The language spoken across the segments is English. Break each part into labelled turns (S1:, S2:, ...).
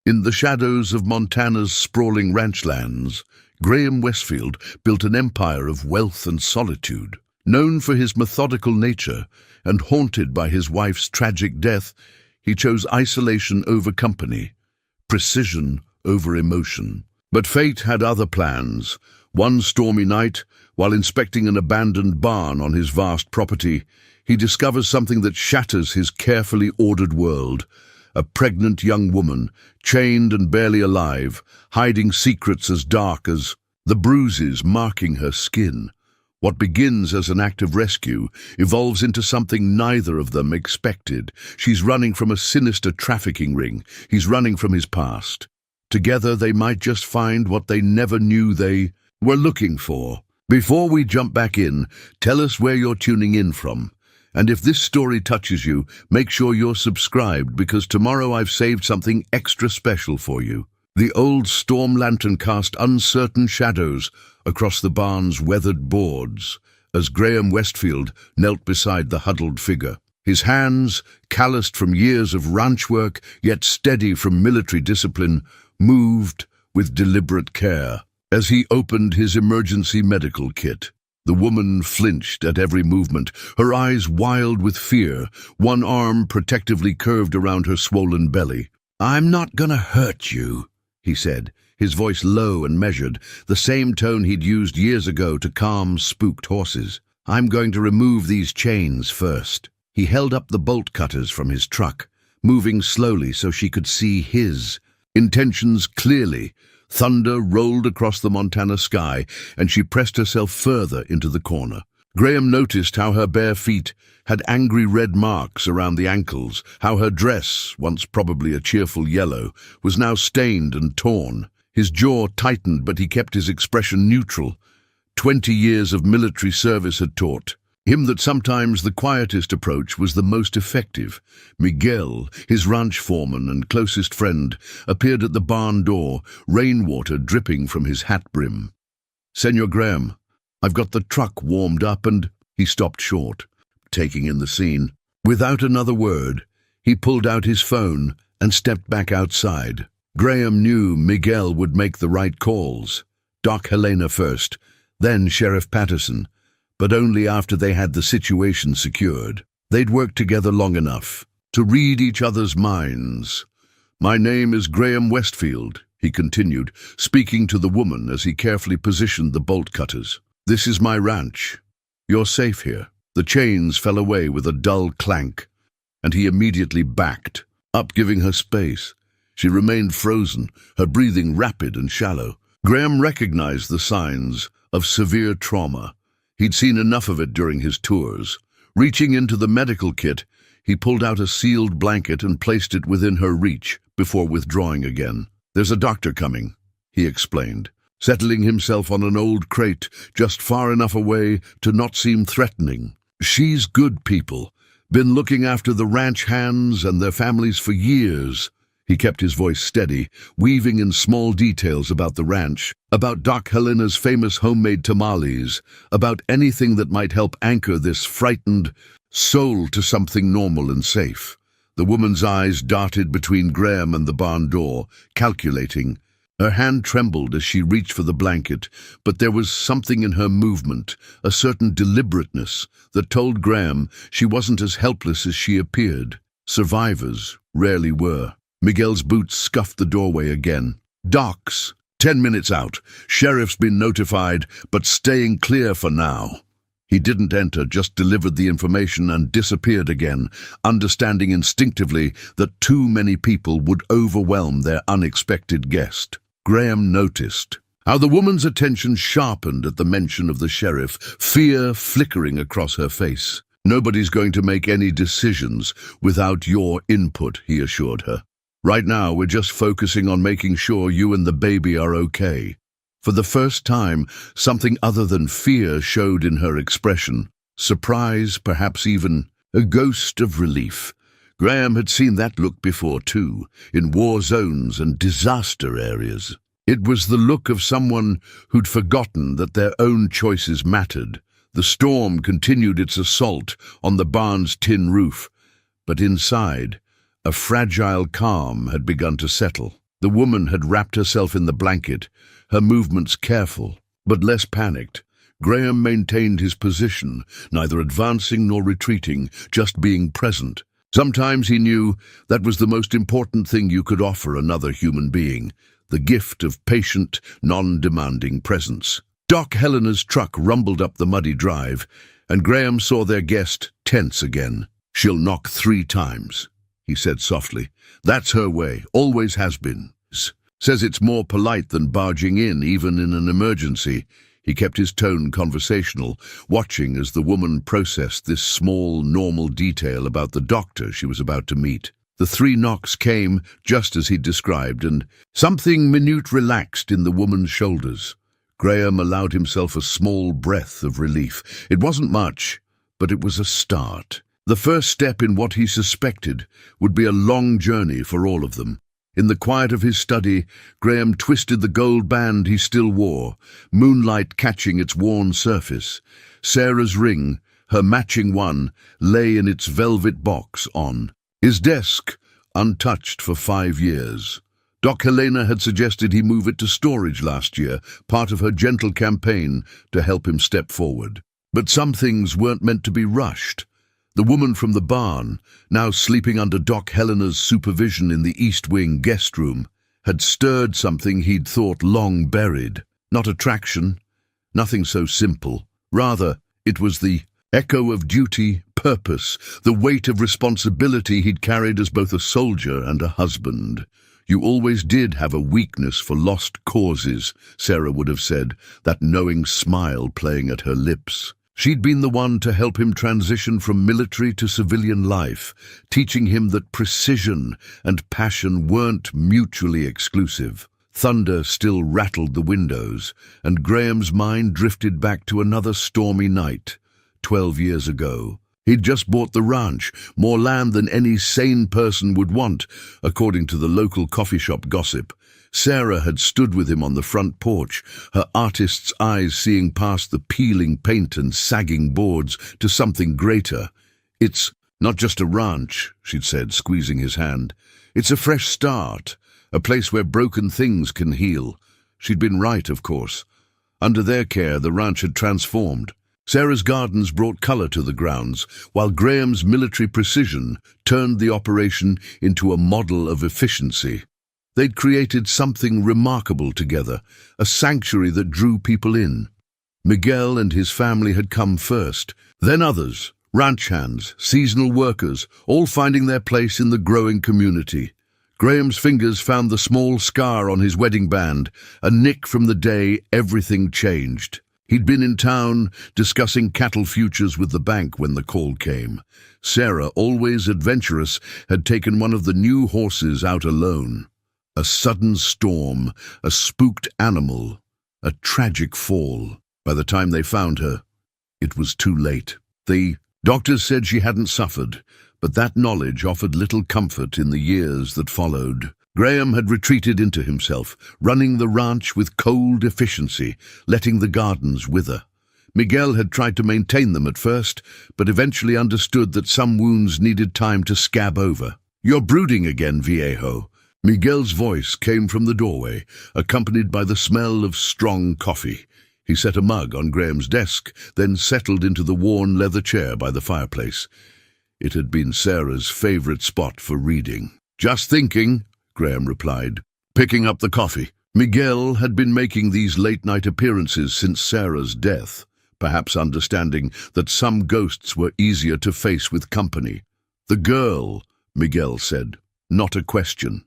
S1: In the shadows of Montana's sprawling ranchlands, Graham Westfield built an empire of wealth and solitude. Known for his methodical nature and haunted by his wife's tragic death, he chose isolation over company, precision over emotion. But fate had other plans. One stormy night, while inspecting an abandoned barn on his vast property, he discovers something that shatters his carefully ordered world. A pregnant young woman, chained and barely alive, hiding secrets as dark as the bruises marking her skin. What begins as an act of rescue evolves into something neither of them expected. She's running from a sinister trafficking ring. He's running from his past. Together they might just find what they never knew they were looking for. Before we jump back in, tell us where you're tuning in from. And if this story touches you, make sure you're subscribed, because tomorrow I've saved something extra special for you. The old storm lantern cast uncertain shadows across the barn's weathered boards as Graham Westfield knelt beside the huddled figure. His hands, calloused from years of ranch work, yet steady from military discipline, moved with deliberate care. As he opened his emergency medical kit, the woman flinched at every movement, her eyes wild with fear, one arm protectively curved around her swollen belly. "I'm not gonna hurt you," he said, his voice low and measured, the same tone he'd used years ago to calm spooked horses. "I'm going to remove these chains first." He held up the bolt cutters from his truck, moving slowly so she could see his intentions clearly. Thunder rolled across the Montana sky, and she pressed herself further into the corner. Graham noticed how her bare feet had angry red marks around the ankles, how her dress, once probably a cheerful yellow, was now stained and torn. His jaw tightened, but he kept his expression neutral. 20 years of military service had taught him that sometimes the quietest approach was the most effective. Miguel, his ranch foreman and closest friend, appeared at the barn door, rainwater dripping from his hat brim. "Senor Graham, I've got the truck warmed up and—" He stopped short, taking in the scene. Without another word, he pulled out his phone and stepped back outside. Graham knew Miguel would make the right calls. Doc Helena first, then Sheriff Patterson, but only after they had the situation secured. They'd worked together long enough to read each other's minds. "My name is Graham Westfield," he continued, speaking to the woman as he carefully positioned the bolt cutters. "This is my ranch. You're safe here." The chains fell away with a dull clank, and he immediately backed up, giving her space. She remained frozen, her breathing rapid and shallow. Graham recognized the signs of severe trauma. He'd seen enough of it during his tours. Reaching into the medical kit, he pulled out a sealed blanket and placed it within her reach before withdrawing again. "There's a doctor coming," he explained, settling himself on an old crate just far enough away to not seem threatening. "She's good people, been looking after the ranch hands and their families for years." He kept his voice steady, weaving in small details about the ranch, about Doc Helena's famous homemade tamales, about anything that might help anchor this frightened soul to something normal and safe. The woman's eyes darted between Graham and the barn door, calculating. Her hand trembled as she reached for the blanket, but there was something in her movement, a certain deliberateness, that told Graham she wasn't as helpless as she appeared. Survivors rarely were. Miguel's boots scuffed the doorway again. "Docs, 10 minutes out. Sheriff's been notified, but staying clear for now." He didn't enter, just delivered the information and disappeared again, understanding instinctively that too many people would overwhelm their unexpected guest. Graham noticed how the woman's attention sharpened at the mention of the sheriff, fear flickering across her face. "Nobody's going to make any decisions without your input," he assured her. "Right now, we're just focusing on making sure you and the baby are okay." For the first time, something other than fear showed in her expression. Surprise, perhaps even a ghost of relief. Graham had seen that look before, too, in war zones and disaster areas. It was the look of someone who'd forgotten that their own choices mattered. The storm continued its assault on the barn's tin roof, but inside, a fragile calm had begun to settle. The woman had wrapped herself in the blanket, her movements careful, but less panicked. Graham maintained his position, neither advancing nor retreating, just being present. Sometimes he knew that was the most important thing you could offer another human being, the gift of patient, non-demanding presence. Doc Helena's truck rumbled up the muddy drive, and Graham saw their guest tense again. "She'll knock 3 times, he said softly. "That's her way, always has been. Says it's more polite than barging in, even in an emergency." He kept his tone conversational, watching as the woman processed this small, normal detail about the doctor she was about to meet. The 3 knocks came just as he'd described, and something minute relaxed in the woman's shoulders. Graham allowed himself a small breath of relief. It wasn't much, but it was a start. The first step in what he suspected would be a long journey for all of them. In the quiet of his study, Graham twisted the gold band he still wore, moonlight catching its worn surface. Sarah's ring, her matching one, lay in its velvet box on his desk, untouched for 5 years. Doc Helena had suggested he move it to storage last year, part of her gentle campaign to help him step forward. But some things weren't meant to be rushed. The woman from the barn, now sleeping under Doc Helena's supervision in the East Wing guest room, had stirred something he'd thought long buried. Not attraction, nothing so simple. Rather, it was the echo of duty, purpose, the weight of responsibility he'd carried as both a soldier and a husband. "You always did have a weakness for lost causes," Sarah would have said, that knowing smile playing at her lips. She'd been the one to help him transition from military to civilian life, teaching him that precision and passion weren't mutually exclusive. Thunder still rattled the windows, and Graham's mind drifted back to another stormy night, 12 years ago. He'd just bought the ranch, more land than any sane person would want, according to the local coffee shop gossip. Sarah had stood with him on the front porch, her artist's eyes seeing past the peeling paint and sagging boards to something greater. "It's not just a ranch," she'd said, squeezing his hand. "It's a fresh start, a place where broken things can heal." She'd been right, of course. Under their care, the ranch had transformed. Sarah's gardens brought colour to the grounds, while Graham's military precision turned the operation into a model of efficiency. They'd created something remarkable together, a sanctuary that drew people in. Miguel and his family had come first, then others, ranch hands, seasonal workers, all finding their place in the growing community. Graham's fingers found the small scar on his wedding band, a nick from the day everything changed. He'd been in town discussing cattle futures with the bank when the call came. Sarah, always adventurous, had taken one of the new horses out alone. A sudden storm, a spooked animal, a tragic fall. By the time they found her, it was too late. The doctors said she hadn't suffered, but that knowledge offered little comfort in the years that followed. Graham had retreated into himself, running the ranch with cold efficiency, letting the gardens wither. Miguel had tried to maintain them at first, but eventually understood that some wounds needed time to scab over. "You're brooding again, Viejo." Miguel's voice came from the doorway, accompanied by the smell of strong coffee. He set a mug on Graham's desk, then settled into the worn leather chair by the fireplace. It had been Sarah's favorite spot for reading. "Just thinking," Graham replied, picking up the coffee. Miguel had been making these late-night appearances since Sarah's death, perhaps understanding that some ghosts were easier to face with company. "The girl," Miguel said, "not a question.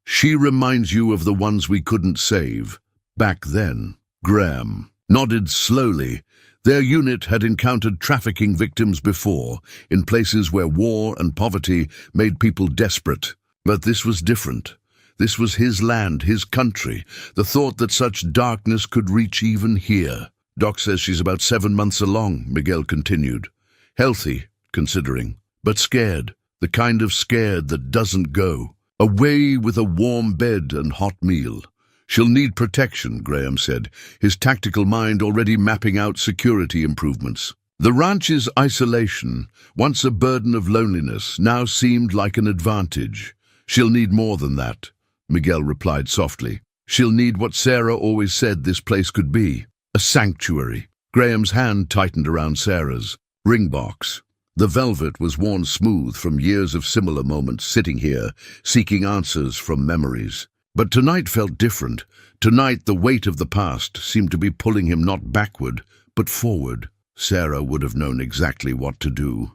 S1: She reminds you of the ones we couldn't save, back then." Graham nodded slowly. Their unit had encountered trafficking victims before, in places where war and poverty made people desperate. But this was different. This was his land, his country. The thought that such darkness could reach even here. "Doc says she's about 7 months along," Miguel continued. "Healthy, considering, but scared. The kind of scared that doesn't go. Away with a warm bed and hot meal. She'll need protection," Graham said, his tactical mind already mapping out security improvements. The ranch's isolation, once a burden of loneliness, now seemed like an advantage. "She'll need more than that," Miguel replied softly. She'll need what Sarah always said this place could be, a sanctuary. Graham's hand tightened around Sarah's ring box. The velvet was worn smooth from years of similar moments sitting here, seeking answers from memories. But tonight felt different. Tonight the weight of the past seemed to be pulling him not backward, but forward. Sarah would have known exactly what to do,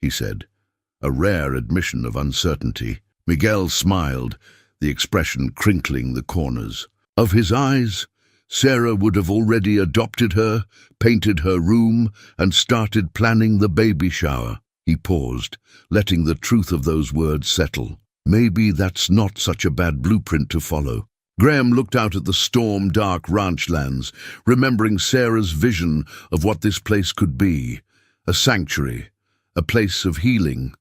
S1: he said, a rare admission of uncertainty. Miguel smiled, the expression crinkling the corners of his eyes. Sarah would have already adopted her, painted her room, and started planning the baby shower. He paused, letting the truth of those words settle. Maybe that's not such a bad blueprint to follow. Graham looked out at the storm-dark ranchlands, remembering Sarah's vision of what this place could be. A sanctuary, a place of healing.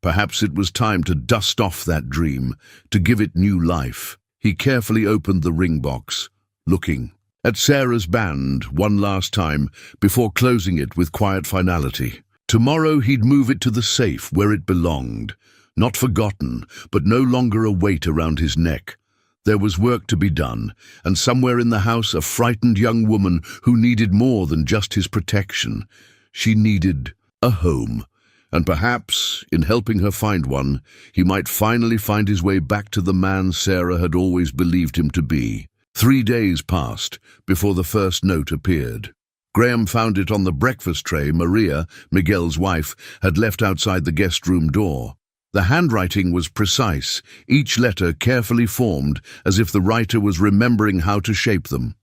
S1: Perhaps it was time to dust off that dream, to give it new life. He carefully opened the ring box, looking at Sarah's band one last time before closing it with quiet finality. Tomorrow he'd move it to the safe where it belonged, not forgotten, but no longer a weight around his neck. There was work to be done, and somewhere in the house a frightened young woman who needed more than just his protection. She needed a home, and perhaps, in helping her find one, he might finally find his way back to the man Sarah had always believed him to be. 3 days passed before the first note appeared. Graham found it on the breakfast tray Maria, Miguel's wife, had left outside the guest room door. The handwriting was precise, each letter carefully formed, as if the writer was remembering how to shape them.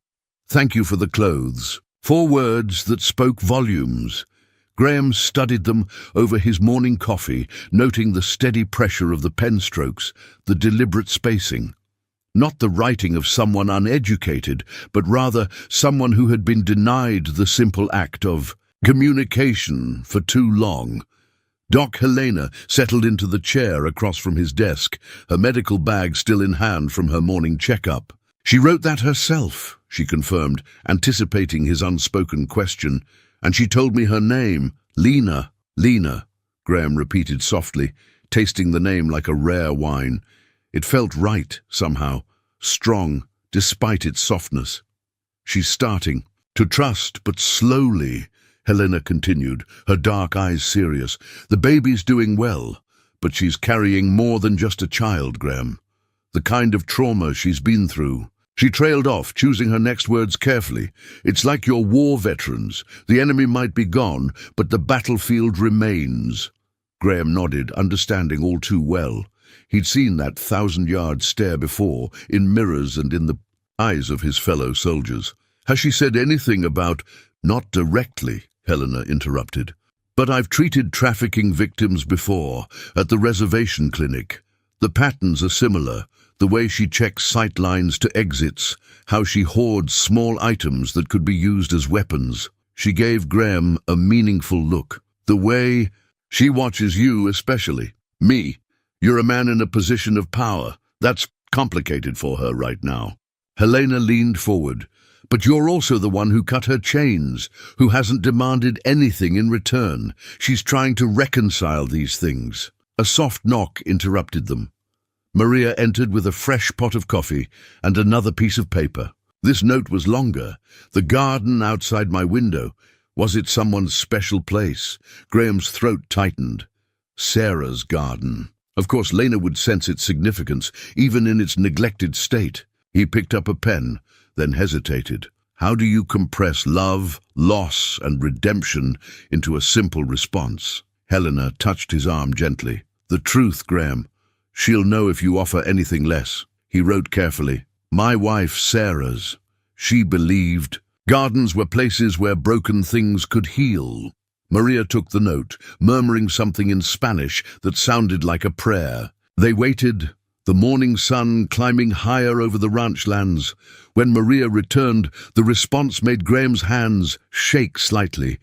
S1: "Thank you for the clothes." 4 words that spoke volumes. Graham studied them over his morning coffee, noting the steady pressure of the pen strokes, the deliberate spacing. Not the writing of someone uneducated, but rather someone who had been denied the simple act of communication for too long. Doc Helena settled into the chair across from his desk, her medical bag still in hand from her morning checkup. "She wrote that herself," she confirmed, anticipating his unspoken question. "And she told me her name, Lena." "Lena," Graham repeated softly, tasting the name like a rare wine. It felt right, somehow, strong, despite its softness. "She's starting to trust, but slowly," Helena continued, her dark eyes serious. "The baby's doing well, but she's carrying more than just a child, Graham. The kind of trauma she's been through." She trailed off, choosing her next words carefully. "It's like your war veterans. The enemy might be gone, but the battlefield remains." Graham nodded, understanding all too well. He'd seen that 1,000-yard stare before, in mirrors and in the eyes of his fellow soldiers. "Has she said anything about—" "Not directly," Helena interrupted. "But I've treated trafficking victims before, at the reservation clinic. The patterns are similar. The way she checks sight lines to exits, how she hoards small items that could be used as weapons." She gave Graham a meaningful look. "The way she watches you especially. Me. You're a man in a position of power. That's complicated for her right now." Helena leaned forward. "But you're also the one who cut her chains, who hasn't demanded anything in return. She's trying to reconcile these things." A soft knock interrupted them. Maria entered with a fresh pot of coffee and another piece of paper. This note was longer. "The garden outside my window. Was it someone's special place?" Graham's throat tightened. Sarah's garden. Of course, Lena would sense its significance, even in its neglected state. He picked up a pen, then hesitated. How do you compress love, loss, and redemption into a simple response? Helena touched his arm gently. "The truth, Graham. She'll know if you offer anything less." He wrote carefully. "My wife, Sarah's. She believed gardens were places where broken things could heal." Maria took the note, murmuring something in Spanish that sounded like a prayer. They waited, the morning sun climbing higher over the ranchlands. When Maria returned, the response made Graham's hands shake slightly.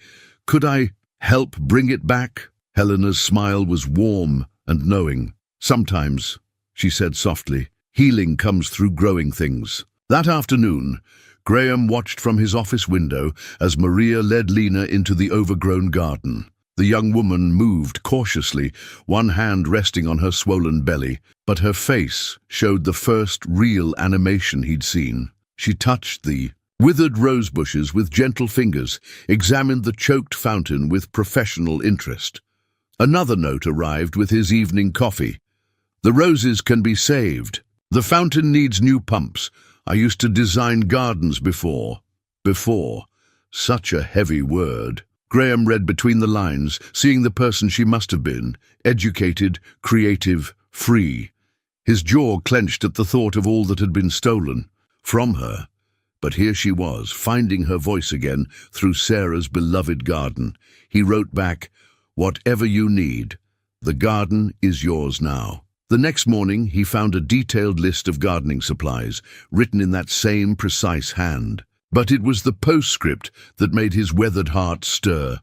S1: "Could I help bring it back?" Helena's smile was warm and knowing. "Sometimes," she said softly, "healing comes through growing things." That afternoon, Graham watched from his office window as Maria led Lena into the overgrown garden. The young woman moved cautiously, one hand resting on her swollen belly, but her face showed the first real animation he'd seen. She touched the withered rose bushes with gentle fingers, examined the choked fountain with professional interest. Another note arrived with his evening coffee. "The roses can be saved. The fountain needs new pumps. I used to design gardens before." Before. Such a heavy word. Graham read between the lines, seeing the person she must have been: educated, creative, free. His jaw clenched at the thought of all that had been stolen from her. But here she was, finding her voice again through Sarah's beloved garden. He wrote back, "Whatever you need, the garden is yours now." The next morning, he found a detailed list of gardening supplies, written in that same precise hand. But it was the postscript that made his weathered heart stir.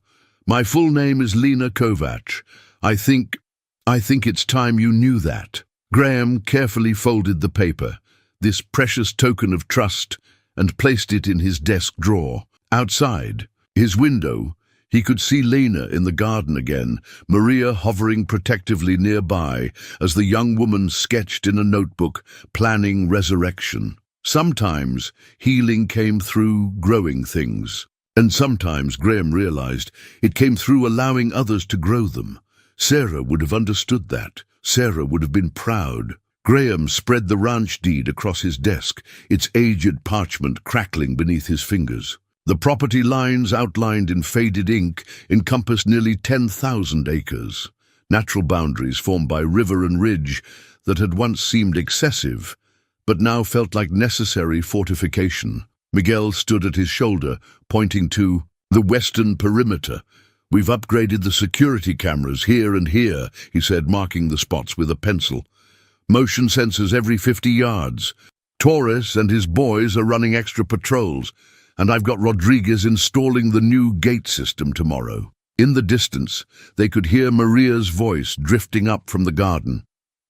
S1: "My full name is Lena Kovac. I think it's time you knew that." Graham carefully folded the paper, this precious token of trust, and placed it in his desk drawer. Outside his window, he could see Lena in the garden again, Maria hovering protectively nearby as the young woman sketched in a notebook, planning resurrection. Sometimes healing came through growing things, and sometimes, Graham realized, it came through allowing others to grow them. Sarah would have understood that. Sarah would have been proud. Graham spread the ranch deed across his desk, its aged parchment crackling beneath his fingers. The property lines outlined in faded ink encompassed nearly 10,000 acres, natural boundaries formed by river and ridge that had once seemed excessive, but now felt like necessary fortification. Miguel stood at his shoulder, pointing to the western perimeter. "We've upgraded the security cameras here and here," he said, marking the spots with a pencil. "Motion sensors every 50 yards. Torres and his boys are running extra patrols, and I've got Rodriguez installing the new gate system tomorrow." In the distance, they could hear Maria's voice drifting up from the garden,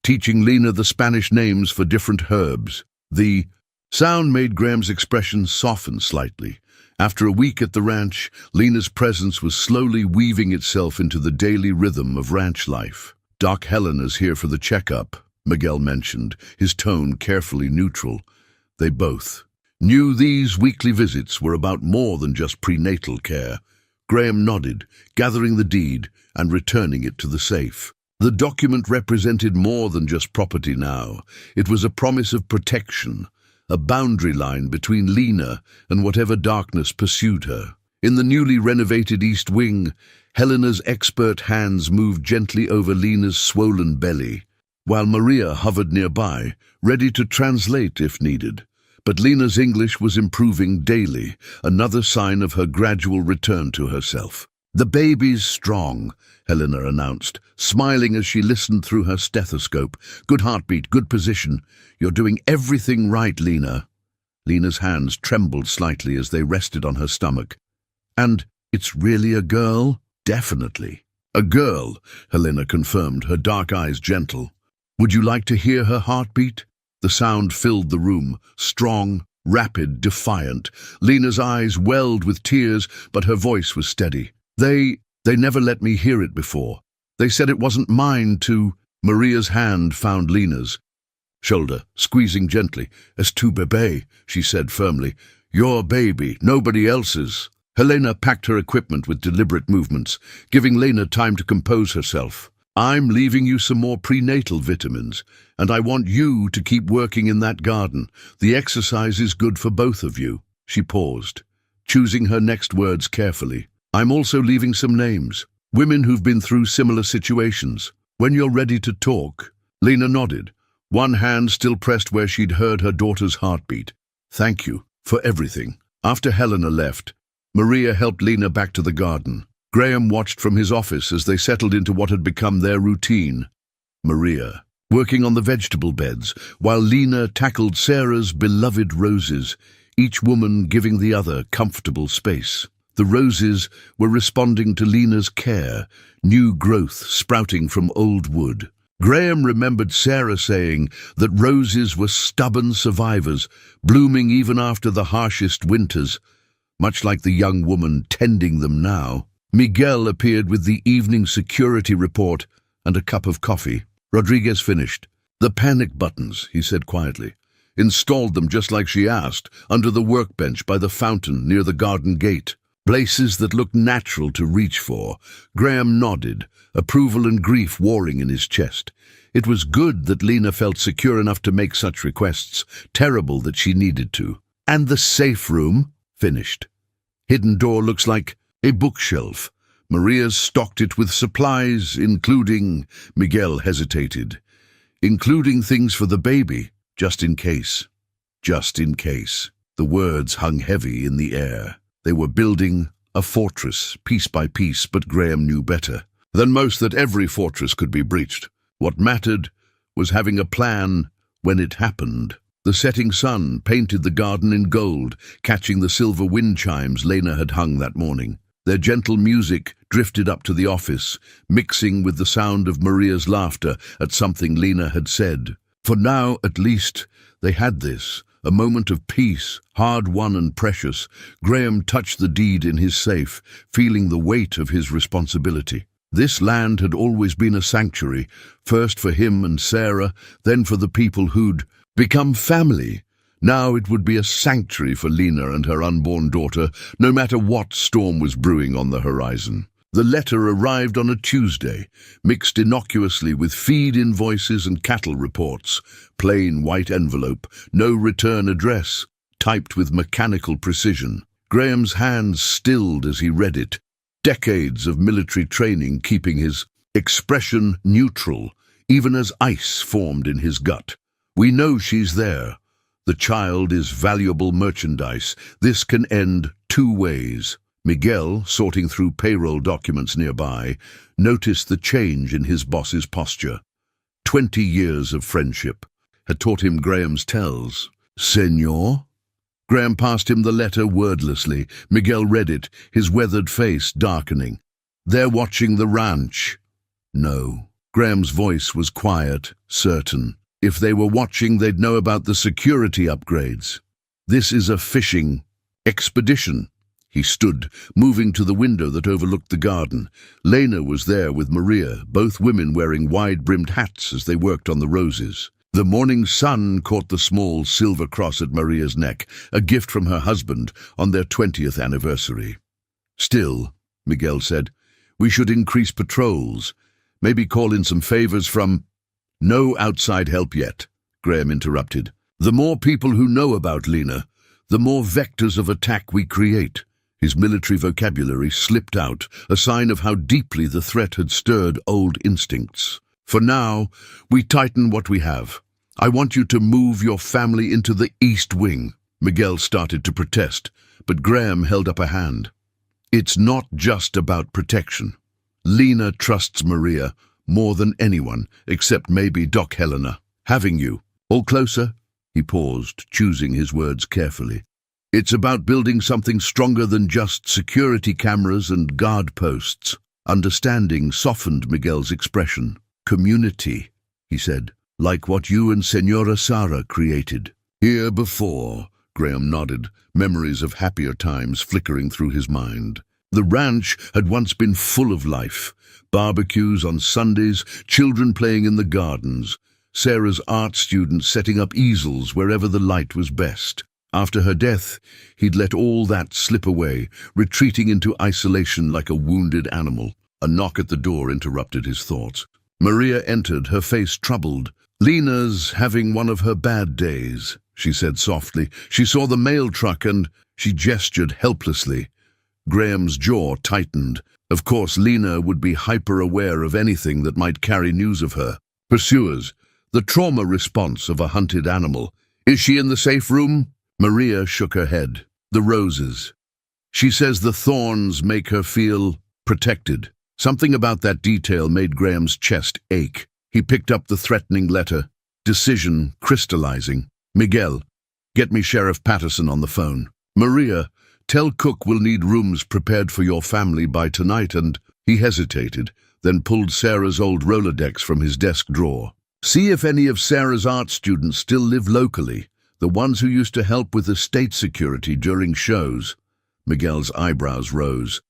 S1: teaching Lena the Spanish names for different herbs. The sound made Graham's expression soften slightly. After a week at the ranch, Lena's presence was slowly weaving itself into the daily rhythm of ranch life. "Doc Helena's here for the checkup," Miguel mentioned, his tone carefully neutral. They both knew these weekly visits were about more than just prenatal care. Graham nodded, gathering the deed and returning it to the safe. The document represented more than just property now. It was a promise of protection, a boundary line between Lena and whatever darkness pursued her. In the newly renovated East Wing, Helena's expert hands moved gently over Lena's swollen belly, while Maria hovered nearby, ready to translate if needed. But Lena's English was improving daily, another sign of her gradual return to herself. "The baby's strong," Helena announced, smiling as she listened through her stethoscope. "Good heartbeat, good position. You're doing everything right, Lena." Lena's hands trembled slightly as they rested on her stomach. "And it's really a girl?" "Definitely. A girl," Helena confirmed, her dark eyes gentle. "Would you like to hear her heartbeat?" The sound filled the room, strong, rapid, defiant. Lena's eyes welled with tears, but her voice was steady. They never let me hear it before. They said it wasn't mine to." Maria's hand found Lena's shoulder, squeezing gently. "Es tu bebé," she said firmly. "Your baby, nobody else's." Helena packed her equipment with deliberate movements, giving Lena time to compose herself. "I'm leaving you some more prenatal vitamins, and I want you to keep working in that garden. The exercise is good for both of you." She paused, choosing her next words carefully. "I'm also leaving some names, women who've been through similar situations. When you're ready to talk." Lena nodded, one hand still pressed where she'd heard her daughter's heartbeat. "Thank you for everything." After Helena left, Maria helped Lena back to the garden. Graham watched from his office as they settled into what had become their routine. Maria, working on the vegetable beds, while Lena tackled Sarah's beloved roses, each woman giving the other comfortable space. The roses were responding to Lena's care, new growth sprouting from old wood. Graham remembered Sarah saying that roses were stubborn survivors, blooming even after the harshest winters, much like the young woman tending them now. Miguel appeared with the evening security report and a cup of coffee. Rodriguez finished. "The panic buttons," he said quietly. "Installed them just like she asked, under the workbench by the fountain near the garden gate. Places that looked natural to reach for." Graham nodded, approval and grief warring in his chest. It was good that Lena felt secure enough to make such requests, terrible that she needed to. "And the safe room?" Finished. "Hidden door looks like a bookshelf. Maria's stocked it with supplies, including—" Miguel hesitated. "Including things for the baby, just in case." Just in case. The words hung heavy in the air. They were building a fortress, piece by piece, but Graham knew better than most that every fortress could be breached. What mattered was having a plan when it happened. The setting sun painted the garden in gold, catching the silver wind chimes Lena had hung that morning. Their gentle music drifted up to the office, mixing with the sound of Maria's laughter at something Lena had said. For now, at least, they had this, a moment of peace, hard-won and precious. Graham touched the deed in his safe, feeling the weight of his responsibility. This land had always been a sanctuary, first for him and Sarah, then for the people who'd become family. Now it would be a sanctuary for Lena and her unborn daughter, no matter what storm was brewing on the horizon. The letter arrived on a Tuesday, mixed innocuously with feed invoices and cattle reports. Plain white envelope, no return address, typed with mechanical precision. Graham's hands stilled as he read it, decades of military training keeping his expression neutral, even as ice formed in his gut. "We know she's there. The child is valuable merchandise. This can end two ways." Miguel, sorting through payroll documents nearby, noticed the change in his boss's posture. 20 years of friendship had taught him Graham's tells. "Senor?" Graham passed him the letter wordlessly. Miguel read it, his weathered face darkening. "They're watching the ranch." "No." Graham's voice was quiet, certain. "If they were watching, they'd know about the security upgrades. This is a fishing expedition." He stood, moving to the window that overlooked the garden. Lena was there with Maria, both women wearing wide-brimmed hats as they worked on the roses. The morning sun caught the small silver cross at Maria's neck, a gift from her husband on their 20th anniversary. "Still," Miguel said, "we should increase patrols. Maybe call in some favors from—" "No outside help yet," Graham interrupted. "The more people who know about Lena, the more vectors of attack we create." His military vocabulary slipped out, a sign of how deeply the threat had stirred old instincts. "For now, we tighten what we have. I want you to move your family into the East Wing." Miguel started to protest, but Graham held up a hand. "It's not just about protection. Lena trusts Maria more than anyone, except maybe Doc Helena. Having you all closer?" He paused, choosing his words carefully. "It's about building something stronger than just security cameras and guard posts." Understanding softened Miguel's expression. "Community," he said, "like what you and Senora Sara created." "Here before," Graham nodded, memories of happier times flickering through his mind. The ranch had once been full of life. Barbecues on Sundays, children playing in the gardens, Sarah's art students setting up easels wherever the light was best. After her death, he'd let all that slip away, retreating into isolation like a wounded animal. A knock at the door interrupted his thoughts. Maria entered, her face troubled. "Lena's having one of her bad days," she said softly. "She saw the mail truck and—" She gestured helplessly. Graham's jaw tightened. Of course, Lena would be hyper-aware of anything that might carry news of her. Pursuers. The trauma response of a hunted animal. "Is she in the safe room?" Maria shook her head. "The roses. She says the thorns make her feel protected." Something about that detail made Graham's chest ache. He picked up the threatening letter, decision crystallizing. "Miguel, get me Sheriff Patterson on the phone." "Maria, tell Cook we'll need rooms prepared for your family by tonight," and he hesitated, then pulled Sarah's old Rolodex from his desk drawer. "See if any of Sarah's art students still live locally, the ones who used to help with estate security during shows." Miguel's eyebrows rose.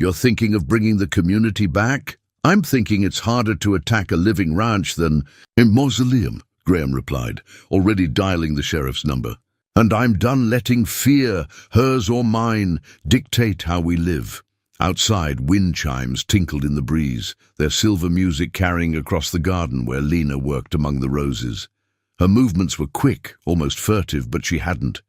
S1: You're thinking of bringing the community back? I'm thinking it's harder to attack a living ranch than a mausoleum, Graham replied, already dialing the sheriff's number. And I'm done letting fear, hers or mine, dictate how we live. Outside, wind chimes tinkled in the breeze, their silver music carrying across the garden where Lena worked among the roses. Her movements were quick, almost furtive, but she hadn't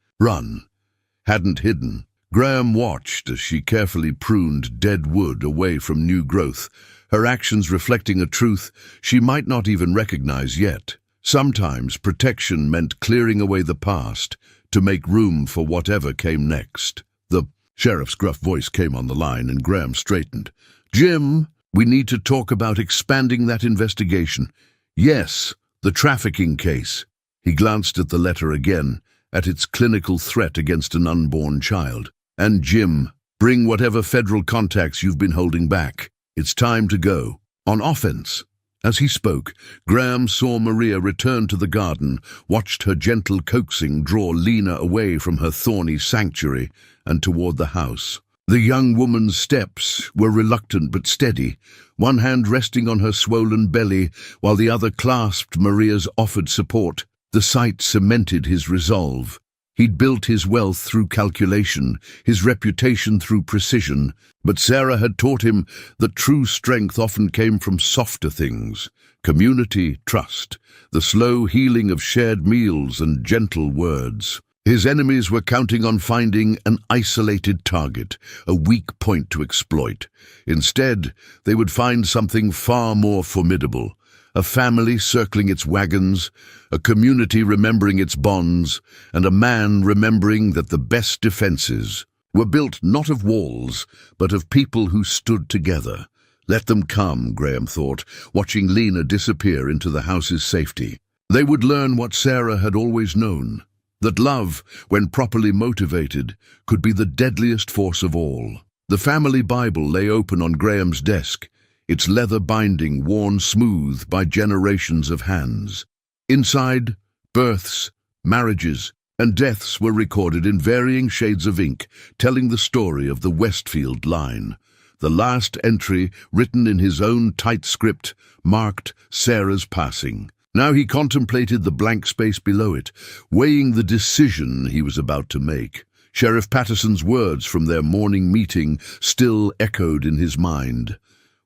S1: hidden. Graham watched as she carefully pruned dead wood away from new growth, her actions reflecting a truth she might not even recognize yet. Sometimes protection meant clearing away the past to make room for whatever came next. The sheriff's gruff voice came on the line, and Graham straightened. "Jim, we need to talk about expanding that investigation. Yes, the trafficking case." He glanced at the letter again, at its clinical threat against an unborn child. "And Jim, bring whatever federal contacts you've been holding back. It's time to go on offense." As he spoke, Graham saw Maria return to the garden, watched her gentle coaxing draw Lena away from her thorny sanctuary and toward the house. The young woman's steps were reluctant but steady, one hand resting on her swollen belly while the other clasped Maria's offered support. The sight cemented his resolve. He'd built his wealth through calculation, his reputation through precision, but Sarah had taught him that true strength often came from softer things: community, trust, the slow healing of shared meals and gentle words. His enemies were counting on finding an isolated target, a weak point to exploit. Instead, they would find something far more formidable: a family circling its wagons, a community remembering its bonds, and a man remembering that the best defenses were built not of walls, but of people who stood together. Let them come, Graham thought, watching Lena disappear into the house's safety. They would learn what Sarah had always known, that love, when properly motivated, could be the deadliest force of all. The family Bible lay open on Graham's desk, its leather binding worn smooth by generations of hands. Inside, births, marriages, and deaths were recorded in varying shades of ink, telling the story of the Westfield line. The last entry, written in his own tight script, marked Sarah's passing. Now he contemplated the blank space below it, weighing the decision he was about to make. Sheriff Patterson's words from their morning meeting still echoed in his mind.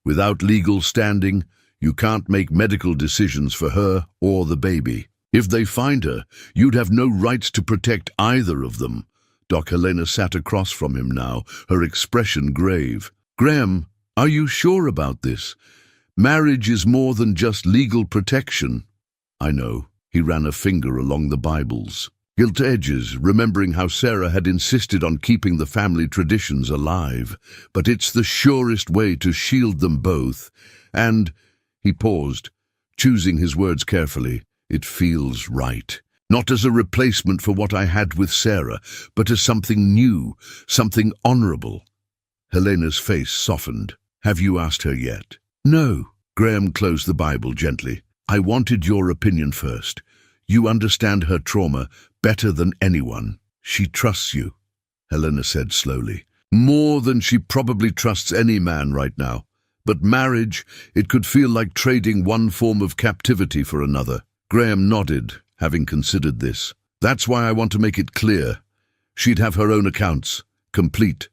S1: Without legal standing, you can't make medical decisions for her or the baby. If they find her, you'd have no rights to protect either of them. Doc Helena sat across from him now, her expression grave. "Graham, are you sure about this? Marriage is more than just legal protection." "I know." He ran a finger along the Bible's gilt edges, remembering how Sarah had insisted on keeping the family traditions alive. "But it's the surest way to shield them both. And," he paused, choosing his words carefully, "it feels right. Not as a replacement for what I had with Sarah, but as something new, something honorable." Helena's face softened. "Have you asked her yet?" "No." Graham closed the Bible gently. "I wanted your opinion first. You understand her trauma better than anyone. She trusts you," Helena said slowly. "More than she probably trusts any man right now. But marriage, it could feel like trading one form of captivity for another." Graham nodded, having considered this. "That's why I want to make it clear. She'd have her own accounts, complete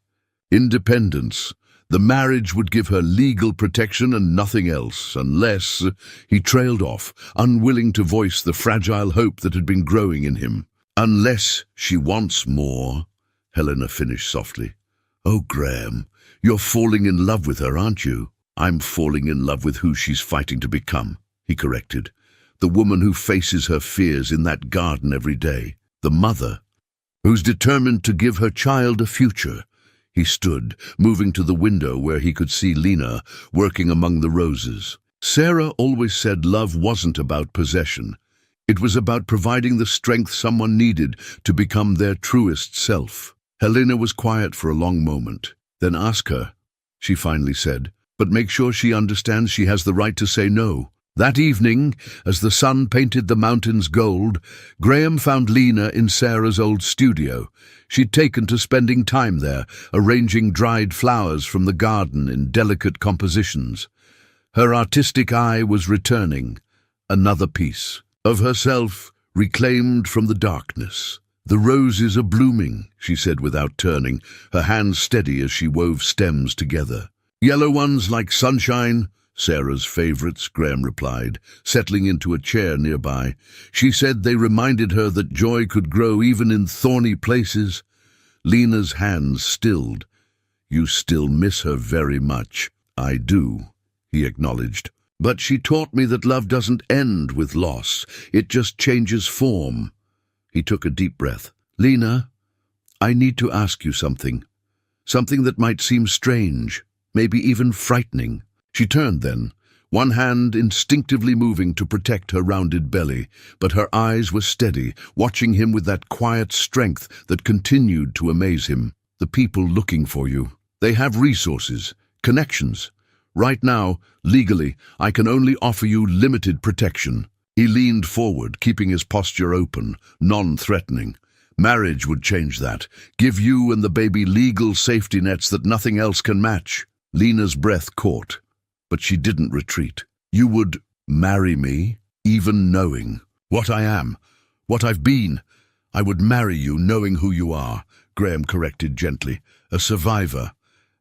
S1: independence. The marriage would give her legal protection and nothing else, unless—" He trailed off, unwilling to voice the fragile hope that had been growing in him. "Unless she wants more," Helena finished softly. "Oh, Graham, you're falling in love with her, aren't you?" "I'm falling in love with who she's fighting to become," he corrected. "The woman who faces her fears in that garden every day. The mother who's determined to give her child a future." He stood, moving to the window where he could see Lena working among the roses. Sarah always said love wasn't about possession. It was about providing the strength someone needed to become their truest self. Helena was quiet for a long moment. "Then ask her," she finally said. "But make sure she understands she has the right to say no." That evening, as the sun painted the mountains gold, Graham found Lena in Sarah's old studio. She'd taken to spending time there, arranging dried flowers from the garden in delicate compositions. Her artistic eye was returning, another piece of herself reclaimed from the darkness. "The roses are blooming," she said without turning, her hands steady as she wove stems together. "Yellow ones like sunshine?" "Sarah's favorites," Graham replied, settling into a chair nearby. She said they reminded her that joy could grow even in thorny places. Lena's hands stilled. "You still miss her very much." "I do," he acknowledged. "But she taught me that love doesn't end with loss. It just changes form." He took a deep breath. "Lena, I need to ask you something. Something that might seem strange, maybe even frightening." She turned then, one hand instinctively moving to protect her rounded belly, but her eyes were steady, watching him with that quiet strength that continued to amaze him. "The people looking for you. They have resources, connections. Right now, legally, I can only offer you limited protection." He leaned forward, keeping his posture open, non-threatening. "Marriage would change that, give you and the baby legal safety nets that nothing else can match." Lena's breath caught, but she didn't retreat. "You would marry me, even knowing what I am, what I've been. I would marry you knowing who you are," Graham corrected gently. "A survivor,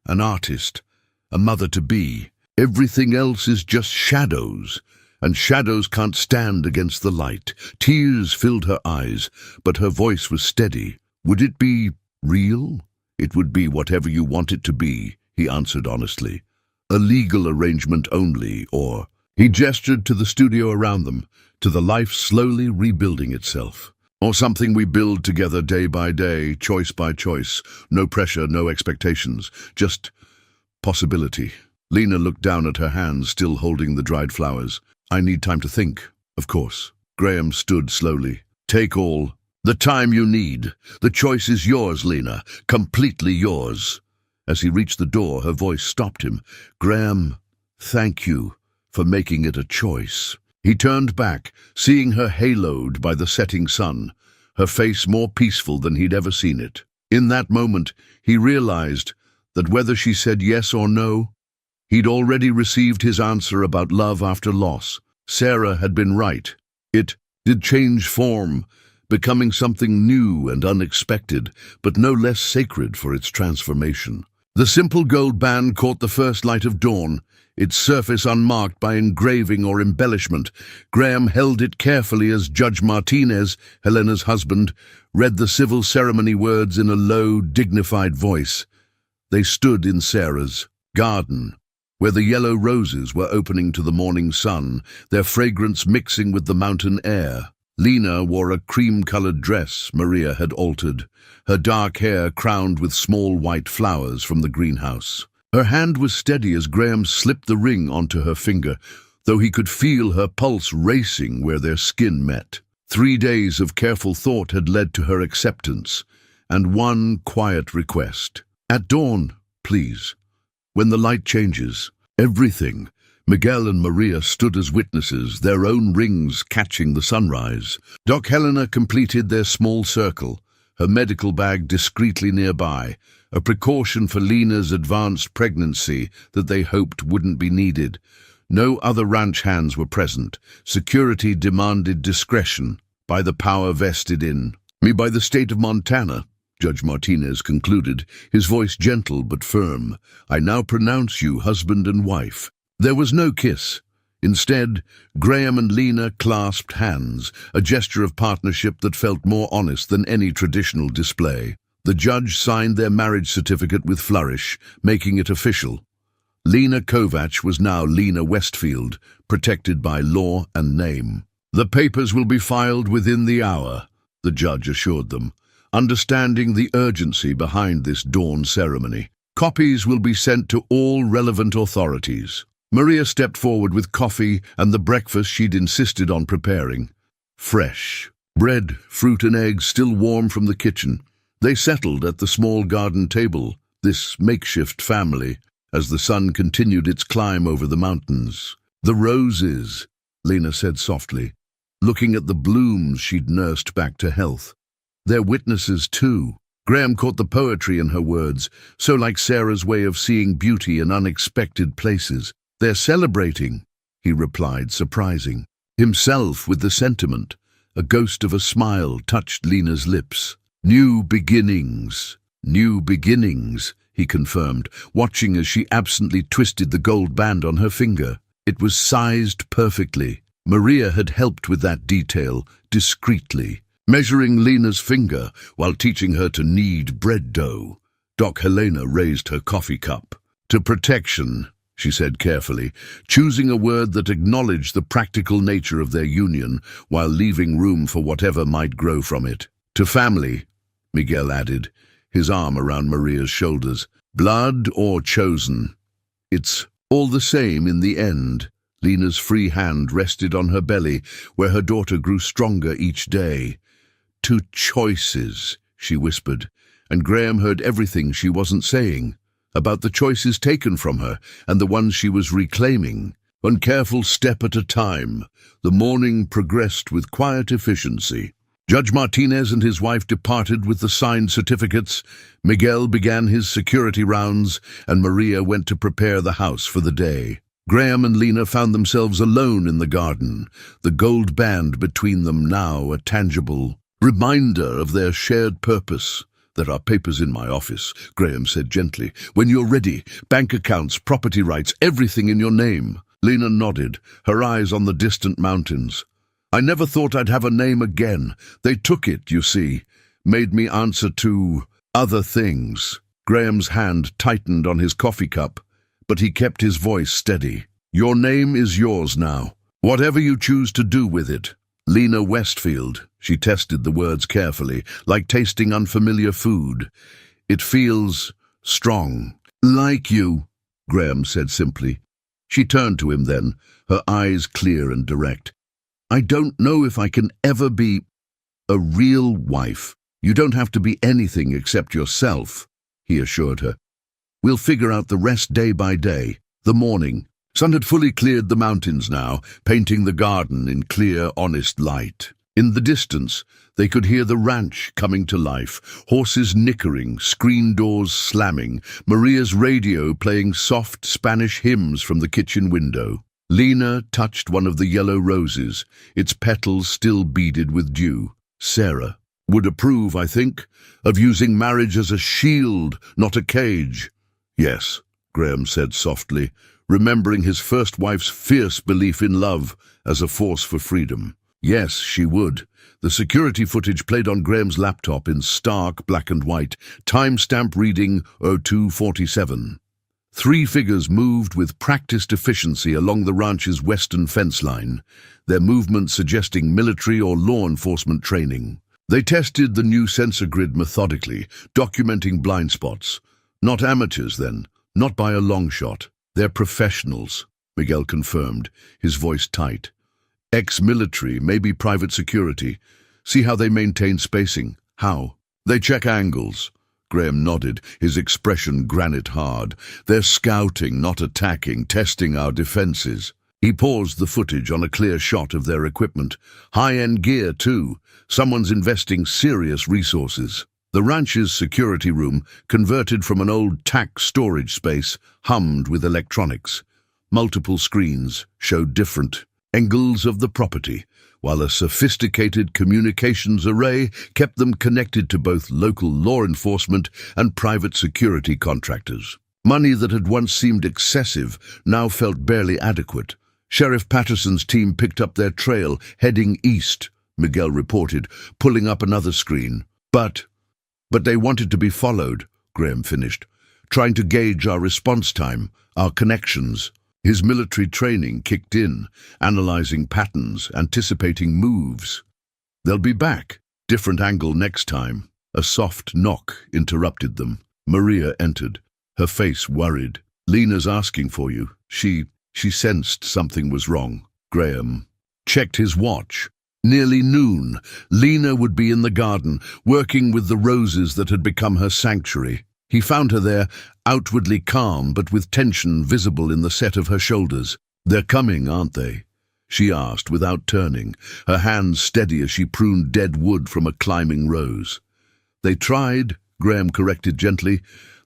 S1: an artist, a mother-to-be. Everything else is just shadows, and shadows can't stand against the light." Tears filled her eyes, but her voice was steady. "Would it be real?" "It would be whatever you want it to be," he answered honestly. "A legal arrangement only, or—" He gestured to the studio around them, to the life slowly rebuilding itself. "Or something we build together day by day, choice by choice. No pressure, no expectations, just possibility." Lena looked down at her hands, still holding the dried flowers. "I need time to think, of course." Graham stood slowly. "Take all the time you need. The choice is yours, Lena, completely yours." As he reached the door, her voice stopped him. "Graham, thank you for making it a choice." He turned back, seeing her haloed by the setting sun, her face more peaceful than he'd ever seen it. In that moment, he realized that whether she said yes or no, he'd already received his answer about love after loss. Sarah had been right. It did change form, becoming something new and unexpected, but no less sacred for its transformation. The simple gold band caught the first light of dawn, its surface unmarked by engraving or embellishment. Graham held it carefully as Judge Martinez, Helena's husband, read the civil ceremony words in a low, dignified voice. They stood in Sarah's garden, where the yellow roses were opening to the morning sun, their fragrance mixing with the mountain air. Lena wore a cream-colored dress Maria had altered, her dark hair crowned with small white flowers from the greenhouse. Her hand was steady as Graham slipped the ring onto her finger, though he could feel her pulse racing where their skin met. 3 days of careful thought had led to her acceptance, and one quiet request. "At dawn, please. When the light changes, everything." Miguel and Maria stood as witnesses, their own rings catching the sunrise. Doc Helena completed their small circle, her medical bag discreetly nearby, a precaution for Lena's advanced pregnancy that they hoped wouldn't be needed. No other ranch hands were present. Security demanded discretion by the power vested in me by the state of Montana. Judge Martinez concluded, his voice gentle but firm. "I now pronounce you husband and wife." There was no kiss. Instead, Graham and Lena clasped hands, a gesture of partnership that felt more honest than any traditional display. The judge signed their marriage certificate with flourish, making it official. Lena Kovach was now Lena Westfield, protected by law and name. "The papers will be filed within the hour," the judge assured them, understanding the urgency behind this dawn ceremony. "Copies will be sent to all relevant authorities." Maria stepped forward with coffee and the breakfast she'd insisted on preparing. Fresh. Bread, fruit and eggs still warm from the kitchen. They settled at the small garden table, this makeshift family, as the sun continued its climb over the mountains. The roses, Lena said softly, looking at the blooms she'd nursed back to health. They're witnesses too. Graham caught the poetry in her words, so like Sarah's way of seeing beauty in unexpected places. They're celebrating, he replied, surprising himself with the sentiment. A ghost of a smile touched Lena's lips. New beginnings, he confirmed, watching as she absently twisted the gold band on her finger. It was sized perfectly. Maria had helped with that detail, discreetly, measuring Lena's finger while teaching her to knead bread dough. Doc Helena raised her coffee cup. To protection, she said carefully, choosing a word that acknowledged the practical nature of their union while leaving room for whatever might grow from it. To family, Miguel added, his arm around Maria's shoulders. Blood or chosen? It's all the same in the end. Lena's free hand rested on her belly, where her daughter grew stronger each day. Two choices, she whispered, and Graham heard everything she wasn't saying, about the choices taken from her and the ones she was reclaiming. One careful step at a time, the morning progressed with quiet efficiency. Judge Martinez and his wife departed with the signed certificates. Miguel began his security rounds, and Maria went to prepare the house for the day. Graham and Lena found themselves alone in the garden, the gold band between them now a tangible reminder of their shared purpose. There are papers in my office, Graham said gently. When you're ready, bank accounts, property rights, everything in your name. Lena nodded, her eyes on the distant mountains. I never thought I'd have a name again. They took it, you see, made me answer to other things. Graham's hand tightened on his coffee cup, but he kept his voice steady. Your name is yours now, whatever you choose to do with it. Lena Westfield, she tested the words carefully, like tasting unfamiliar food. It feels strong. Like you, Graham said simply. She turned to him then, her eyes clear and direct. I don't know if I can ever be a real wife. You don't have to be anything except yourself, he assured her. We'll figure out the rest day by day. The morning. Sun had fully cleared the mountains now, painting the garden in clear, honest light. In the distance, they could hear the ranch coming to life, horses nickering, screen doors slamming, Maria's radio playing soft Spanish hymns from the kitchen window. Lena touched one of the yellow roses, its petals still beaded with dew. Sarah would approve, I think, of using marriage as a shield, not a cage. Yes, Graham said softly, remembering his first wife's fierce belief in love as a force for freedom. Yes, she would. The security footage played on Graham's laptop in stark black and white, timestamp reading 02:47. 3 figures moved with practiced efficiency along the ranch's western fence line, their movements suggesting military or law enforcement training. They tested the new sensor grid methodically, documenting blind spots. Not amateurs, then, not by a long shot. They're professionals, Miguel confirmed, his voice tight. Ex-military, maybe private security. See how they maintain spacing? How? They check angles. Graham nodded, his expression granite hard. They're scouting, not attacking, testing our defenses. He paused the footage on a clear shot of their equipment. High-end gear, too. Someone's investing serious resources. The ranch's security room, converted from an old tack storage space, hummed with electronics. Multiple screens showed different angles of the property, while a sophisticated communications array kept them connected to both local law enforcement and private security contractors. Money that had once seemed excessive now felt barely adequate. Sheriff Patterson's team picked up their trail, heading east, Miguel reported, pulling up another screen. But they wanted to be followed, Graham finished, trying to gauge our response time, our connections. His military training kicked in, analyzing patterns, anticipating moves. They'll be back. Different angle next time. A soft knock interrupted them. Maria entered, her face worried. Lena's asking for you. She sensed something was wrong. Graham checked his watch. Nearly noon. Lena would be in the garden, working with the roses that had become her sanctuary. He found her there, outwardly calm but with tension visible in the set of her shoulders. They're coming, aren't they? she asked without turning, her hands steady as she pruned dead wood from a climbing rose. They tried, Graham corrected gently.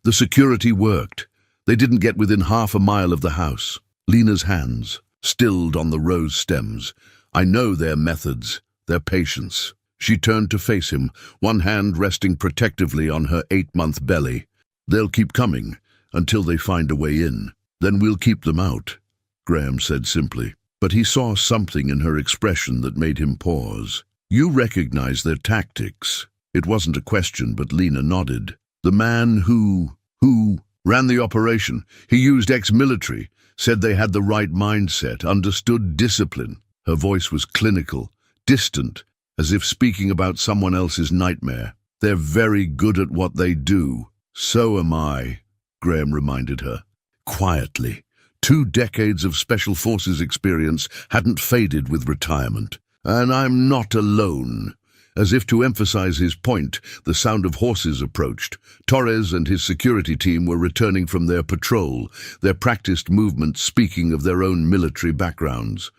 S1: The security worked. They didn't get within half a mile of the house. Lena's hands, stilled on the rose stems. I know their methods, their patience. She turned to face him, one hand resting protectively on her 8-month belly. They'll keep coming, until they find a way in. Then we'll keep them out, Graham said simply. But he saw something in her expression that made him pause. You recognize their tactics. It wasn't a question, but Lena nodded. The man who ran the operation, he used ex-military, said they had the right mindset, understood discipline. Her voice was clinical, distant, as if speaking about someone else's nightmare. They're very good at what they do. So am I, Graham reminded her. Quietly. 2 decades of Special Forces experience hadn't faded with retirement. And I'm not alone. As if to emphasize his point, the sound of horses approached. Torres and his security team were returning from their patrol, their practiced movements speaking of their own military backgrounds.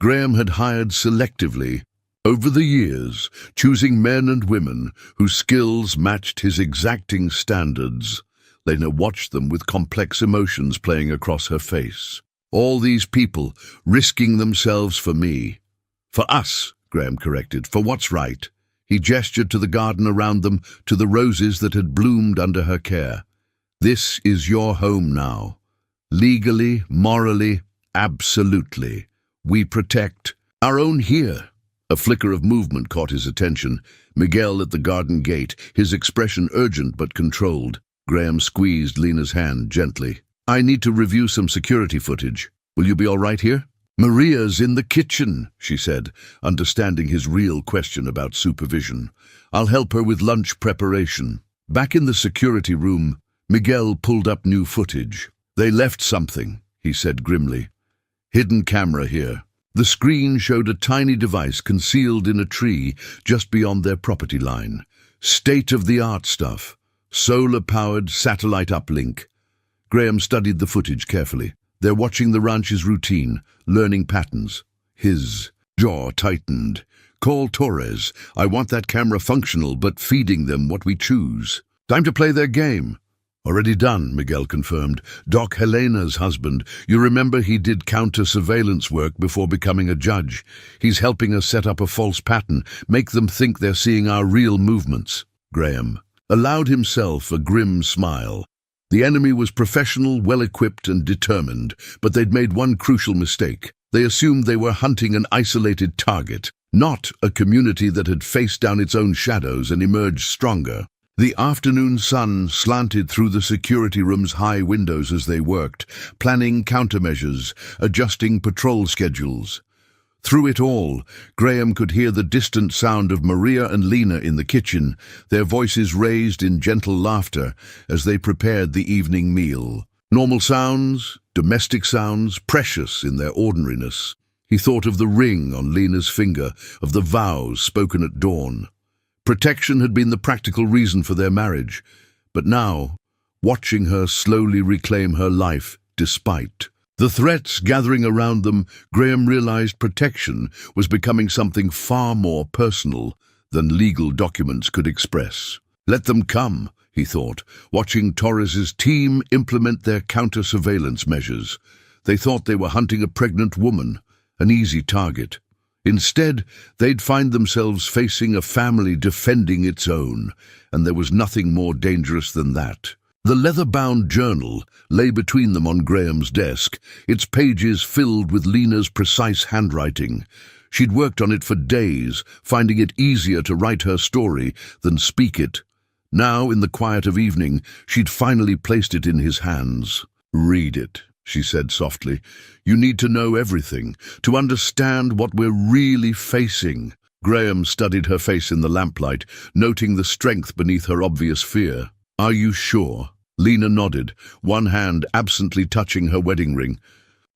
S1: Graham had hired selectively, over the years, choosing men and women whose skills matched his exacting standards. Lena watched them with complex emotions playing across her face. All these people risking themselves for me. For us, Graham corrected, for what's right. He gestured to the garden around them, to the roses that had bloomed under her care. This is your home now. Legally, morally, absolutely. We protect our own here. A flicker of movement caught his attention. Miguel at the garden gate, his expression urgent but controlled. Graham squeezed Lena's hand gently. I need to review some security footage. Will you be all right here? Maria's in the kitchen, she said, understanding his real question about supervision. I'll help her with lunch preparation. Back in the security room, Miguel pulled up new footage. They left something, he said grimly. Hidden camera here. The screen showed a tiny device concealed in a tree just beyond their property line. State-of-the-art stuff. Solar-powered satellite uplink. Graham studied the footage carefully. They're watching the ranch's routine, learning patterns. His jaw tightened. Call Torres. I want that camera functional, but feeding them what we choose. Time to play their game. Already done, Miguel confirmed. Doc Helena's husband. You remember he did counter-surveillance work before becoming a judge. He's helping us set up a false pattern, make them think they're seeing our real movements. Graham allowed himself a grim smile. The enemy was professional, well-equipped and determined, but they'd made one crucial mistake. They assumed they were hunting an isolated target, not a community that had faced down its own shadows and emerged stronger. The afternoon sun slanted through the security room's high windows as they worked, planning countermeasures, adjusting patrol schedules. Through it all, Graham could hear the distant sound of Maria and Lena in the kitchen, their voices raised in gentle laughter as they prepared the evening meal. Normal sounds, domestic sounds, precious in their ordinariness. He thought of the ring on Lena's finger, of the vows spoken at dawn. Protection had been the practical reason for their marriage, but now, watching her slowly reclaim her life, despite the threats gathering around them, Graham realized protection was becoming something far more personal than legal documents could express. Let them come, he thought, watching Torres's team implement their counter-surveillance measures. They thought they were hunting a pregnant woman, an easy target. Instead, they'd find themselves facing a family defending its own, and there was nothing more dangerous than that. The leather-bound journal lay between them on Graham's desk, its pages filled with Lena's precise handwriting. She'd worked on it for days, finding it easier to write her story than speak it. Now, in the quiet of evening, she'd finally placed it in his hands. Read it, she said softly. You need to know everything, to understand what we're really facing. Graham studied her face in the lamplight, noting the strength beneath her obvious fear. Are you sure? Lena nodded, one hand absently touching her wedding ring.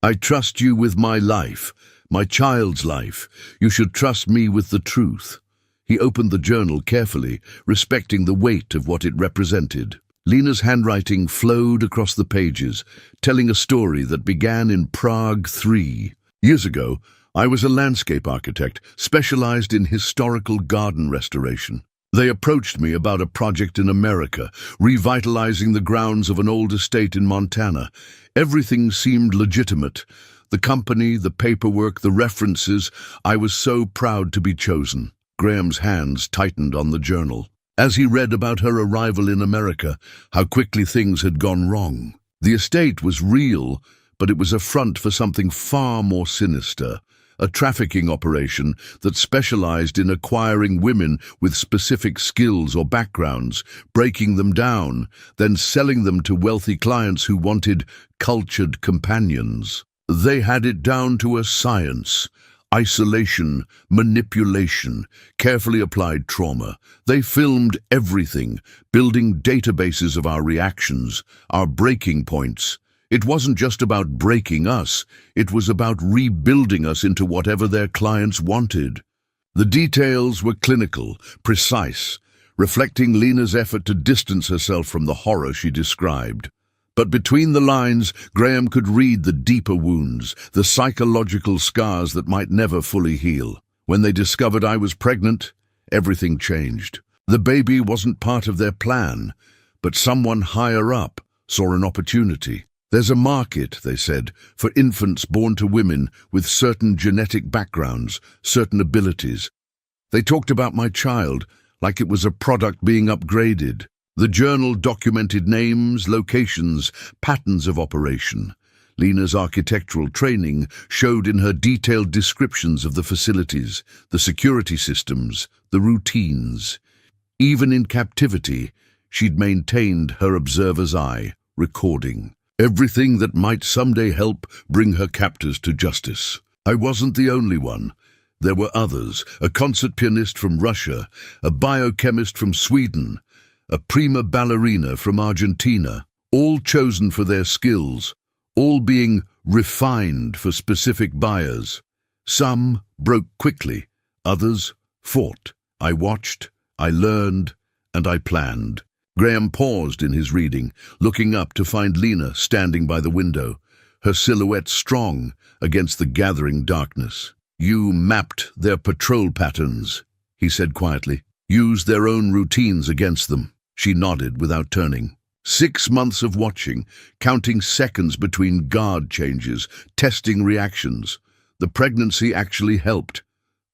S1: I trust you with my life, my child's life. You should trust me with the truth. He opened the journal carefully, respecting the weight of what it represented. Lena's handwriting flowed across the pages, telling a story that began in Prague 3 years ago. I was a landscape architect, specialized in historical garden restoration. They approached me about a project in America, revitalizing the grounds of an old estate in Montana. Everything seemed legitimate. The company, the paperwork, the references. I was so proud to be chosen. Graham's hands tightened on the journal. As he read about her arrival in America, how quickly things had gone wrong. The estate was real, but it was a front for something far more sinister. A trafficking operation that specialized in acquiring women with specific skills or backgrounds, breaking them down, then selling them to wealthy clients who wanted cultured companions. They had it down to a science. Isolation, manipulation, carefully applied trauma. They filmed everything, building databases of our reactions, our breaking points. It wasn't just about breaking us, it was about rebuilding us into whatever their clients wanted. The details were clinical, precise, reflecting Lena's effort to distance herself from the horror she described. But between the lines, Graham could read the deeper wounds, the psychological scars that might never fully heal. When they discovered I was pregnant, everything changed. The baby wasn't part of their plan, but someone higher up saw an opportunity. There's a market, they said, for infants born to women with certain genetic backgrounds, certain abilities. They talked about my child like it was a product being upgraded. The journal documented names, locations, patterns of operation. Lena's architectural training showed in her detailed descriptions of the facilities, the security systems, the routines. Even in captivity, she'd maintained her observer's eye, recording everything that might someday help bring her captors to justice. I wasn't the only one. There were others, a concert pianist from Russia, a biochemist from Sweden, a prima ballerina from Argentina, all chosen for their skills, all being refined for specific buyers. Some broke quickly, others fought. I watched, I learned, and I planned. Graham paused in his reading, looking up to find Lena standing by the window, her silhouette strong against the gathering darkness. You mapped their patrol patterns, he said quietly. Used their own routines against them. She nodded without turning. 6 months of watching, counting seconds between guard changes, testing reactions. The pregnancy actually helped.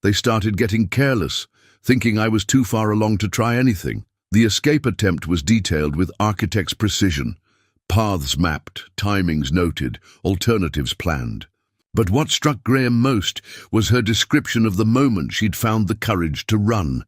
S1: They started getting careless, thinking I was too far along to try anything. The escape attempt was detailed with architect's precision. Paths mapped, timings noted, alternatives planned. But what struck Graham most was her description of the moment she'd found the courage to run.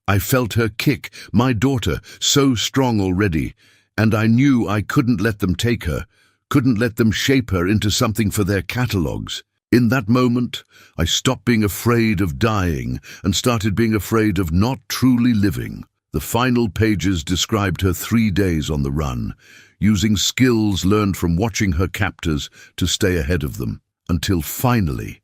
S1: I felt her kick, my daughter, so strong already, and I knew I couldn't let them take her, couldn't let them shape her into something for their catalogues. In that moment, I stopped being afraid of dying and started being afraid of not truly living. The final pages described her 3 days on the run, using skills learned from watching her captors to stay ahead of them, until finally,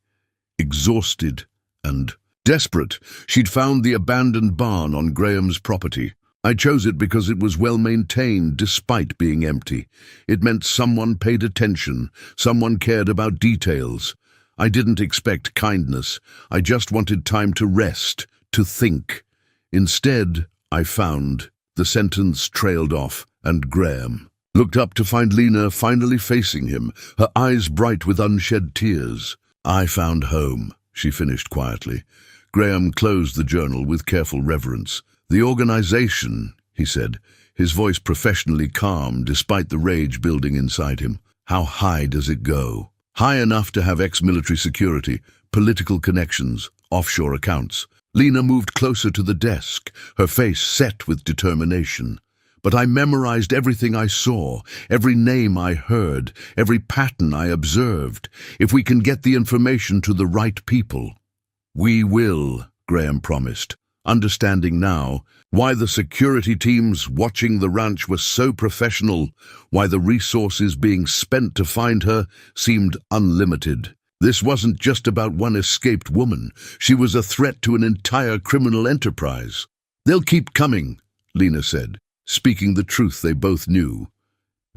S1: exhausted and desperate, she'd found the abandoned barn on Graham's property. I chose it because it was well maintained despite being empty. It meant someone paid attention, someone cared about details. I didn't expect kindness. I just wanted time to rest, to think. Instead, I found. The sentence trailed off, and Graham looked up to find Lena finally facing him, her eyes bright with unshed tears. I found home, she finished quietly. Graham closed the journal with careful reverence. The organization, he said, his voice professionally calm despite the rage building inside him. How high does it go? High enough to have ex-military security, political connections, offshore accounts. Lena moved closer to the desk, her face set with determination. But I memorized everything I saw, every name I heard, every pattern I observed. If we can get the information to the right people. We will, Graham promised, understanding now why the security teams watching the ranch were so professional, why the resources being spent to find her seemed unlimited. This wasn't just about one escaped woman. She was a threat to an entire criminal enterprise. They'll keep coming, Lena said, speaking the truth they both knew.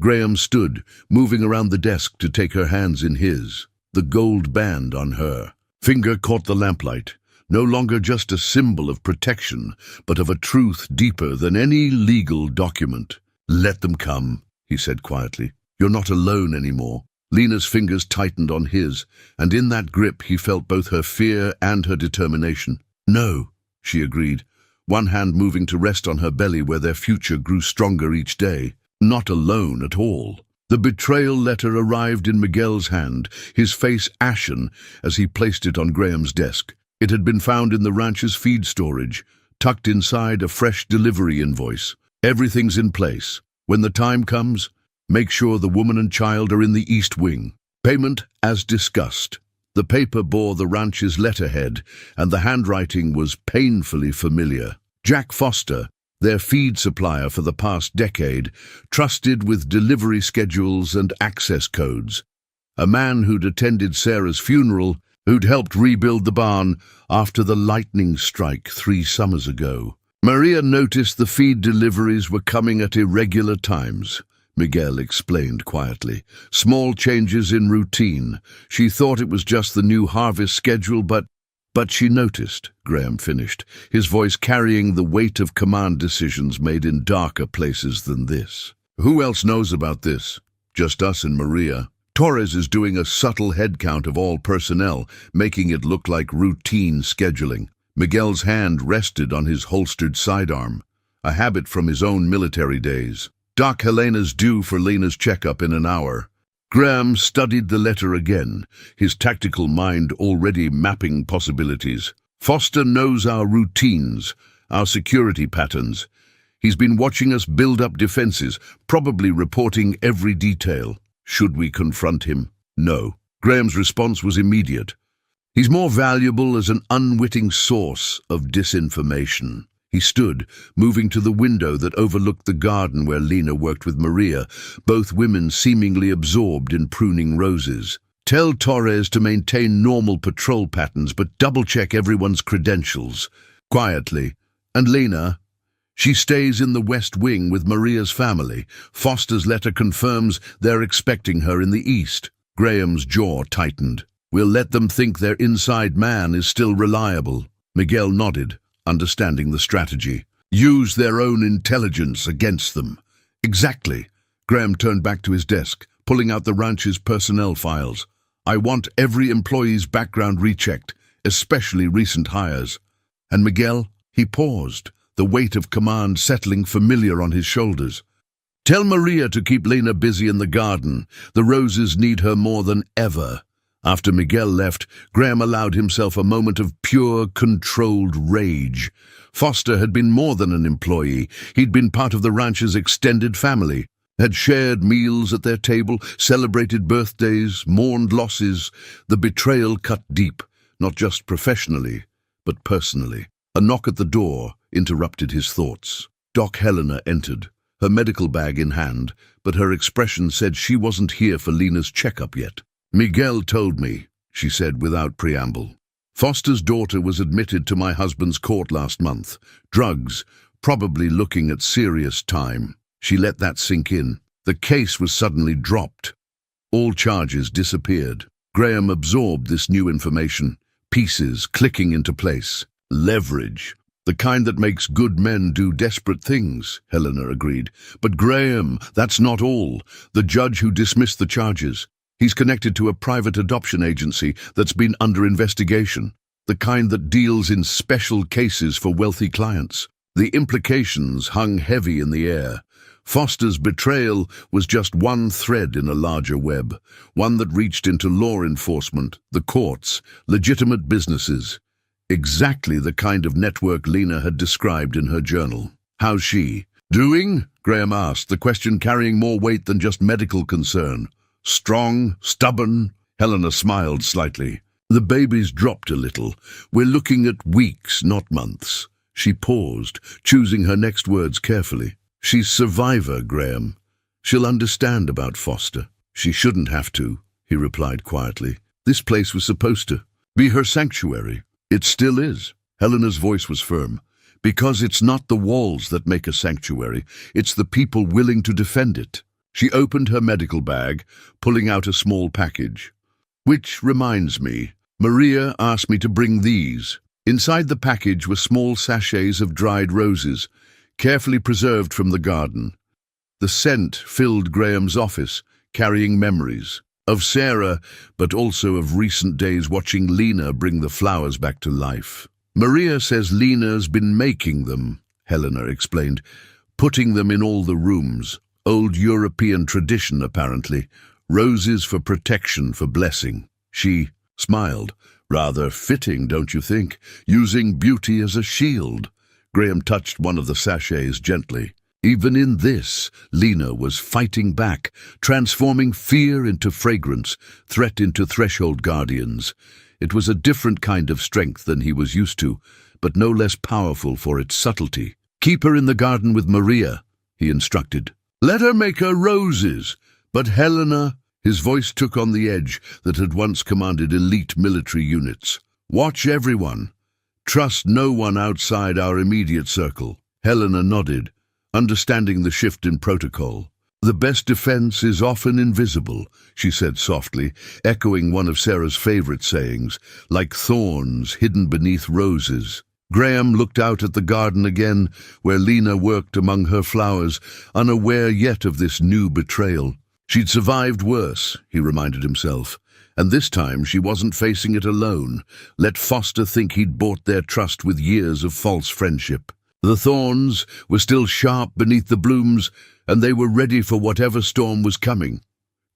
S1: Graham stood, moving around the desk to take her hands in his, the gold band on her. finger caught the lamplight, no longer just a symbol of protection, but of a truth deeper than any legal document. "Let them come," he said quietly. "You're not alone anymore." Lena's fingers tightened on his, and in that grip he felt both her fear and her determination. "No," she agreed, one hand moving to rest on her belly where their future grew stronger each day. "Not alone at all." The betrayal letter arrived in Miguel's hand, his face ashen as he placed it on Graham's desk. It had been found in the ranch's feed storage, tucked inside a fresh delivery invoice. "Everything's in place. When the time comes, make sure the woman and child are in the East Wing. Payment as discussed." The paper bore the ranch's letterhead, and the handwriting was painfully familiar. Jack Foster, their feed supplier for the past decade, trusted with delivery schedules and access codes. A man who'd attended Sarah's funeral, who'd helped rebuild the barn after the lightning strike 3 summers ago. Maria noticed the feed deliveries were coming at irregular times, Miguel explained quietly. Small changes in routine. She thought it was just the new harvest schedule, but she noticed, Graham finished, his voice carrying the weight of command decisions made in darker places than this. "Who else knows about this?" "Just us and Maria. Torres is doing a subtle head count of all personnel, making it look like routine scheduling." Miguel's hand rested on his holstered sidearm, a habit from his own military days. "Doc Helena's due for Lena's checkup in an hour." Graham studied the letter again, his tactical mind already mapping possibilities. "Foster knows our routines, our security patterns. He's been watching us build up defenses, probably reporting every detail. Should we confront him? No." Graham's response was immediate. "He's more valuable as an unwitting source of disinformation." He stood, moving to the window that overlooked the garden where Lena worked with Maria, both women seemingly absorbed in pruning roses. "Tell Torres to maintain normal patrol patterns, but double-check everyone's credentials. Quietly. And Lena, she stays in the West Wing with Maria's family. Foster's letter confirms they're expecting her in the East." Graham's jaw tightened. "We'll let them think their inside man is still reliable." Miguel nodded, understanding the strategy. "Use their own intelligence against them." "Exactly." Graham turned back to his desk, pulling out the ranch's personnel files. "I want every employee's background rechecked, especially recent hires." And Miguel, he paused, the weight of command settling familiar on his shoulders. "Tell Maria to keep Lena busy in the garden. The roses need her more than ever." After Miguel left, Graham allowed himself a moment of pure, controlled rage. Foster had been more than an employee. He'd been part of the ranch's extended family, had shared meals at their table, celebrated birthdays, mourned losses. The betrayal cut deep, not just professionally, but personally. A knock at the door interrupted his thoughts. Doc Helena entered, her medical bag in hand, but her expression said she wasn't here for Lena's checkup yet. "Miguel told me," she said without preamble. "Foster's daughter was admitted to my husband's court last month. Drugs, probably looking at serious time." She let that sink in. The case was suddenly dropped. All charges disappeared. Graham absorbed this new information, pieces clicking into place. "Leverage. The kind that makes good men do desperate things," Helena agreed. "But Graham, that's not all. The judge who dismissed the charges, he's connected to a private adoption agency that's been under investigation, the kind that deals in special cases for wealthy clients." The implications hung heavy in the air. Foster's betrayal was just one thread in a larger web, one that reached into law enforcement, the courts, legitimate businesses. Exactly the kind of network Lena had described in her journal. "How's she doing?" Graham asked, the question carrying more weight than just medical concern. "Strong? Stubborn?" Helena smiled slightly. "The baby's dropped a little. We're looking at weeks, not months." She paused, choosing her next words carefully. "She's survivor, Graham. She'll understand about Foster." "She shouldn't have to," he replied quietly. "This place was supposed to be her sanctuary. It still is." Helena's voice was firm. "Because it's not the walls that make a sanctuary, it's the people willing to defend it." She opened her medical bag, pulling out a small package. "Which reminds me, Maria asked me to bring these. Inside the package were small sachets of dried roses, carefully preserved from the garden. The scent filled Graham's office, carrying memories of Sarah, but also of recent days watching Lena bring the flowers back to life. Maria says Lena's been making them, Helena explained, putting them in all the rooms. Old European tradition, apparently. Roses for protection, for blessing. She smiled. Rather fitting, don't you think? Using beauty as a shield. Graham touched one of the sachets gently. Even in this, Lena was fighting back, transforming fear into fragrance, threat into threshold guardians. It was a different kind of strength than he was used to, but no less powerful for its subtlety. "Keep her in the garden with Maria," he instructed. "Let her make her roses." But Helena, his voice took on the edge that had once commanded elite military units. "Watch everyone. Trust no one outside our immediate circle." Helena nodded, understanding the shift in protocol. "The best defense is often invisible," she said softly, echoing one of Sarah's favorite sayings, "like thorns hidden beneath roses." Graham looked out at the garden again, where Lena worked among her flowers, unaware yet of this new betrayal. She'd survived worse, he reminded himself, and this time she wasn't facing it alone. Let Foster think he'd bought their trust with years of false friendship. The thorns were still sharp beneath the blooms, and they were ready for whatever storm was coming.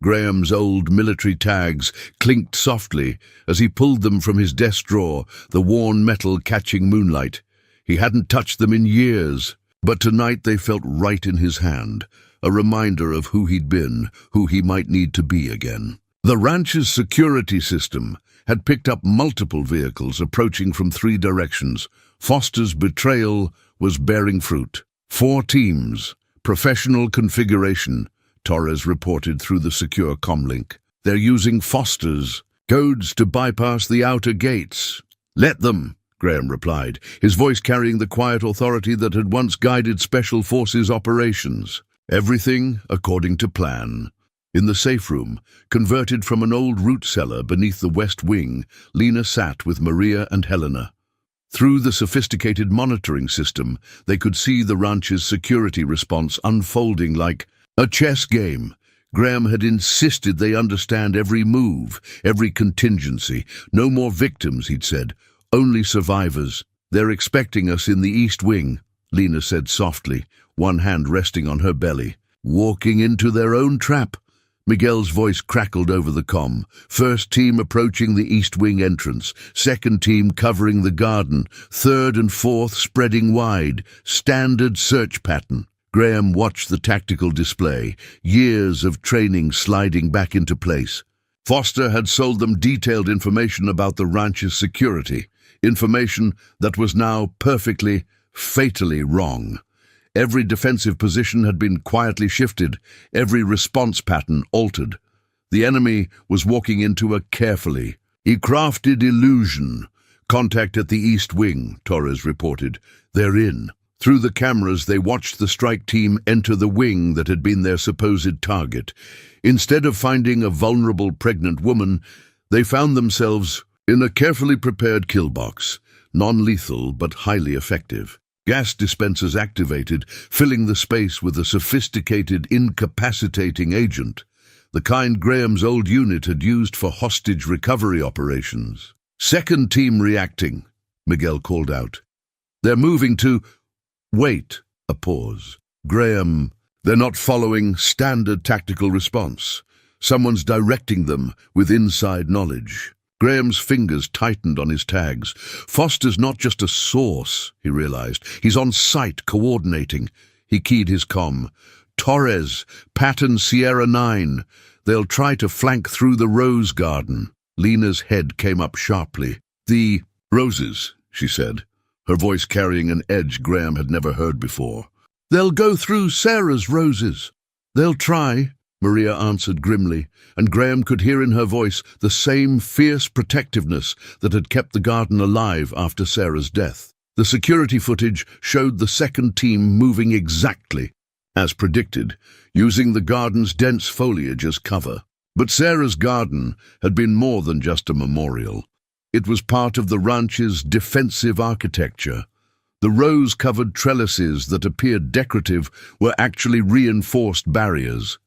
S1: Graham's old military tags clinked softly as he pulled them from his desk drawer, the worn metal catching moonlight. He hadn't touched them in years, but tonight they felt right in his hand, a reminder of who he'd been, who he might need to be again. The ranch's security system had picked up multiple vehicles approaching from 3 directions. Foster's betrayal was bearing fruit. 4 teams, professional configuration, Torres reported through the secure comlink. "They're using Foster's codes to bypass the outer gates." "Let them," Graham replied, his voice carrying the quiet authority that had once guided Special Forces operations. Everything according to plan. In the safe room, converted from an old root cellar beneath the west wing, Lena sat with Maria and Helena. Through the sophisticated monitoring system, they could see the ranch's security response unfolding like a chess game. Graham had insisted they understand every move, every contingency. "No more victims," he'd said. "Only survivors." "They're expecting us in the east wing," Lena said softly, one hand resting on her belly. "Walking into their own trap." Miguel's voice crackled over the comm. "First team approaching the east wing entrance, second team covering the garden, third and fourth spreading wide. Standard search pattern." Graham watched the tactical display, years of training sliding back into place. Foster had sold them detailed information about the ranch's security, information that was now perfectly, fatally wrong. Every defensive position had been quietly shifted, every response pattern altered. The enemy was walking into a carefully crafted illusion. "Contact at the east wing," Torres reported. "They're in." Through the cameras, they watched the strike team enter the wing that had been their supposed target. Instead of finding a vulnerable pregnant woman, they found themselves in a carefully prepared kill box, non-lethal but highly effective. Gas dispensers activated, filling the space with a sophisticated, incapacitating agent, the kind Graham's old unit had used for hostage recovery operations. "Second team reacting," Miguel called out. "They're moving to—" "Wait," a pause. "Graham, they're not following standard tactical response. Someone's directing them with inside knowledge." Graham's fingers tightened on his tags. "Foster's not just a source," he realized. "He's on site, coordinating." He keyed his comm. "Torres, pattern Sierra 9. They'll try to flank through the rose garden." Lena's head came up sharply. "The roses," she said, her voice carrying an edge Graham had never heard before. "They'll go through Sarah's roses." "They'll try," Maria answered grimly, and Graham could hear in her voice the same fierce protectiveness that had kept the garden alive after Sarah's death. The security footage showed the second team moving exactly as predicted, using the garden's dense foliage as cover. But Sarah's garden had been more than just a memorial. It was part of the ranch's defensive architecture. The rose-covered trellises that appeared decorative were actually reinforced barriers.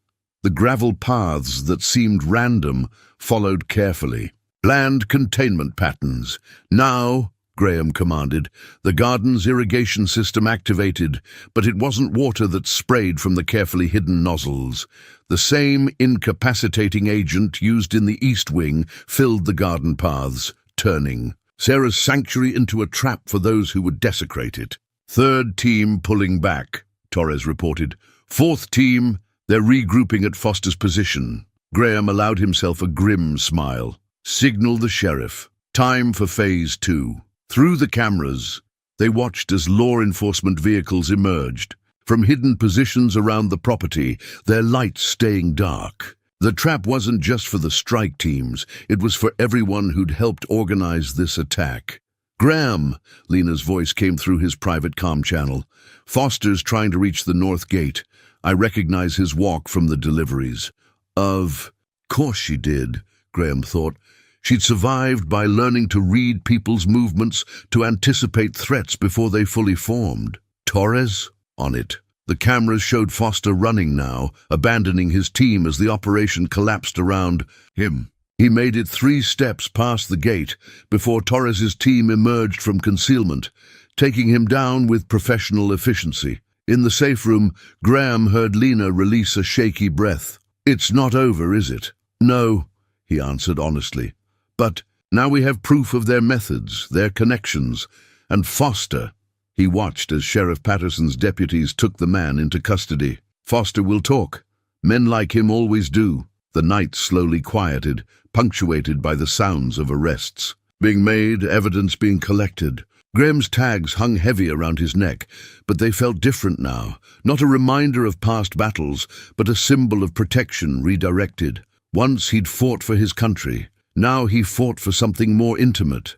S1: The gravel paths that seemed random followed carefully. Planned containment patterns. Now, Graham commanded, the garden's irrigation system activated, but it wasn't water that sprayed from the carefully hidden nozzles. The same incapacitating agent used in the east wing filled the garden paths, turning Sarah's sanctuary into a trap for those who would desecrate it. Third team pulling back, Torres reported. Fourth team, they're regrouping at Foster's position. Graham allowed himself a grim smile. Signal the sheriff. Time for Phase 2. Through the cameras, they watched as law enforcement vehicles emerged. From hidden positions around the property, their lights staying dark. The trap wasn't just for the strike teams, it was for everyone who'd helped organize this attack. Graham, Lena's voice came through his private comm channel. Foster's trying to reach the north gate. I recognize his walk from the deliveries. Of course she did, Graham thought. She'd survived by learning to read people's movements, to anticipate threats before they fully formed. Torres? On it. The cameras showed Foster running now, abandoning his team as the operation collapsed around him. He made it 3 steps past the gate before Torres's team emerged from concealment, taking him down with professional efficiency. In the safe room, Graham heard Lena release a shaky breath. It's not over, is it? No, he answered honestly. But now we have proof of their methods, their connections, and Foster. He watched as Sheriff Patterson's deputies took the man into custody. Foster will talk. Men like him always do. The night slowly quieted, punctuated by the sounds of arrests being made, evidence being collected. Graham's tags hung heavy around his neck, but they felt different now. Not a reminder of past battles, but a symbol of protection redirected. Once he'd fought for his country. Now he fought for something more intimate.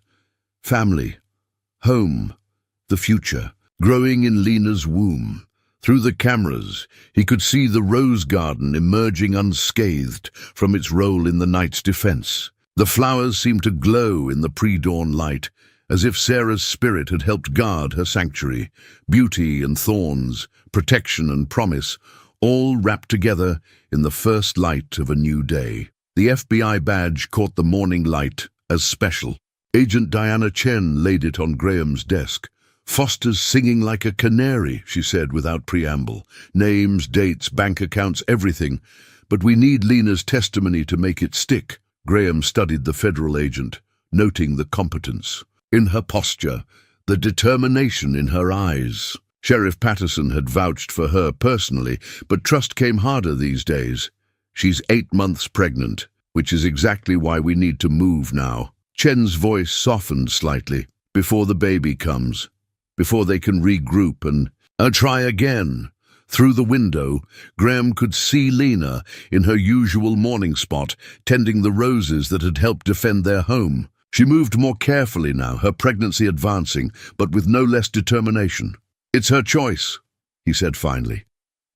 S1: Family. Home. The future, growing in Lena's womb. Through the cameras, he could see the rose garden emerging unscathed from its role in the night's defense. The flowers seemed to glow in the pre-dawn light, as if Sarah's spirit had helped guard her sanctuary. Beauty and thorns, protection and promise, all wrapped together in the first light of a new day. The FBI badge caught the morning light as special. Agent Diana Chen laid it on Graham's desk. Foster's singing like a canary, she said without preamble. Names, dates, bank accounts, everything. But we need Lena's testimony to make it stick. Graham studied the federal agent, noting the competence in her posture, the determination in her eyes. Sheriff Patterson had vouched for her personally, but trust came harder these days. She's 8 months pregnant, which is exactly why we need to move now. Chen's voice softened slightly. Before the baby comes. Before they can regroup and try again. Through the window, Graham could see Lena in her usual morning spot, tending the roses that had helped defend their home. She moved more carefully now, her pregnancy advancing, but with no less determination. It's her choice, he said finally.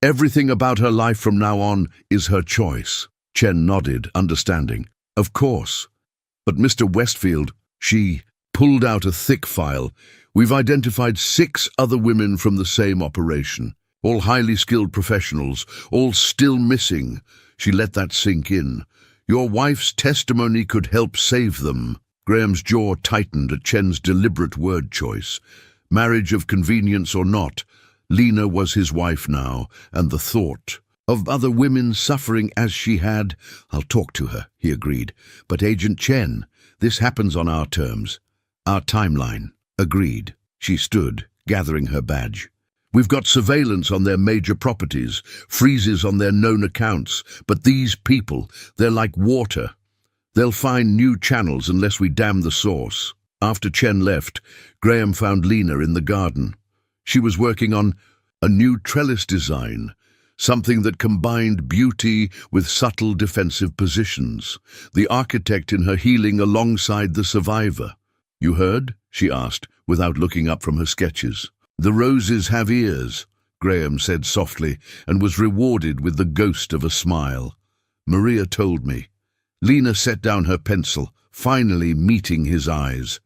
S1: Everything about her life from now on is her choice. Chen nodded, understanding. Of course. But Mr. Westfield, she pulled out a thick file. We've identified 6 other women from the same operation, all highly skilled professionals, all still missing. She let that sink in. Your wife's testimony could help save them. Graham's jaw tightened at Chen's deliberate word choice. Marriage of convenience or not, Lena was his wife now, and the thought of other women suffering as she had. I'll talk to her, he agreed. But Agent Chen, this happens on our terms. Our timeline. Agreed. She stood, gathering her badge. We've got surveillance on their major properties, freezes on their known accounts, but these people, they're like water. They'll find new channels unless we dam the source. After Chen left, Graham found Lena in the garden. She was working on a new trellis design, something that combined beauty with subtle defensive positions. The architect in her healing alongside the survivor. You heard? She asked, without looking up from her sketches. The roses have ears, Graham said softly, and was rewarded with the ghost of a smile. Maria told me. Lena set down her pencil, finally meeting his eyes.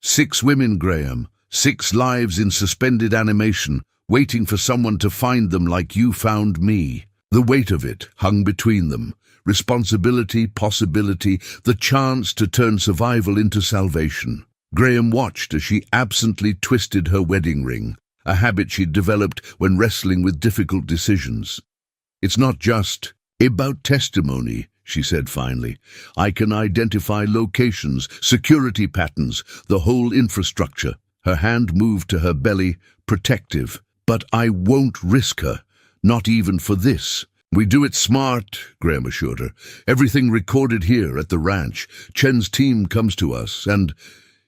S1: 6 women, Graham. 6 lives in suspended animation, waiting for someone to find them like you found me. The weight of it hung between them. Responsibility, possibility, the chance to turn survival into salvation. Graham watched as she absently twisted her wedding ring, a habit she'd developed when wrestling with difficult decisions. "It's not just about testimony," she said finally. "I can identify locations, security patterns, the whole infrastructure." Her hand moved to her belly, protective. "But I won't risk her, not even for this." "We do it smart," Graham assured her. "Everything recorded here at the ranch. Chen's team comes to us, and—"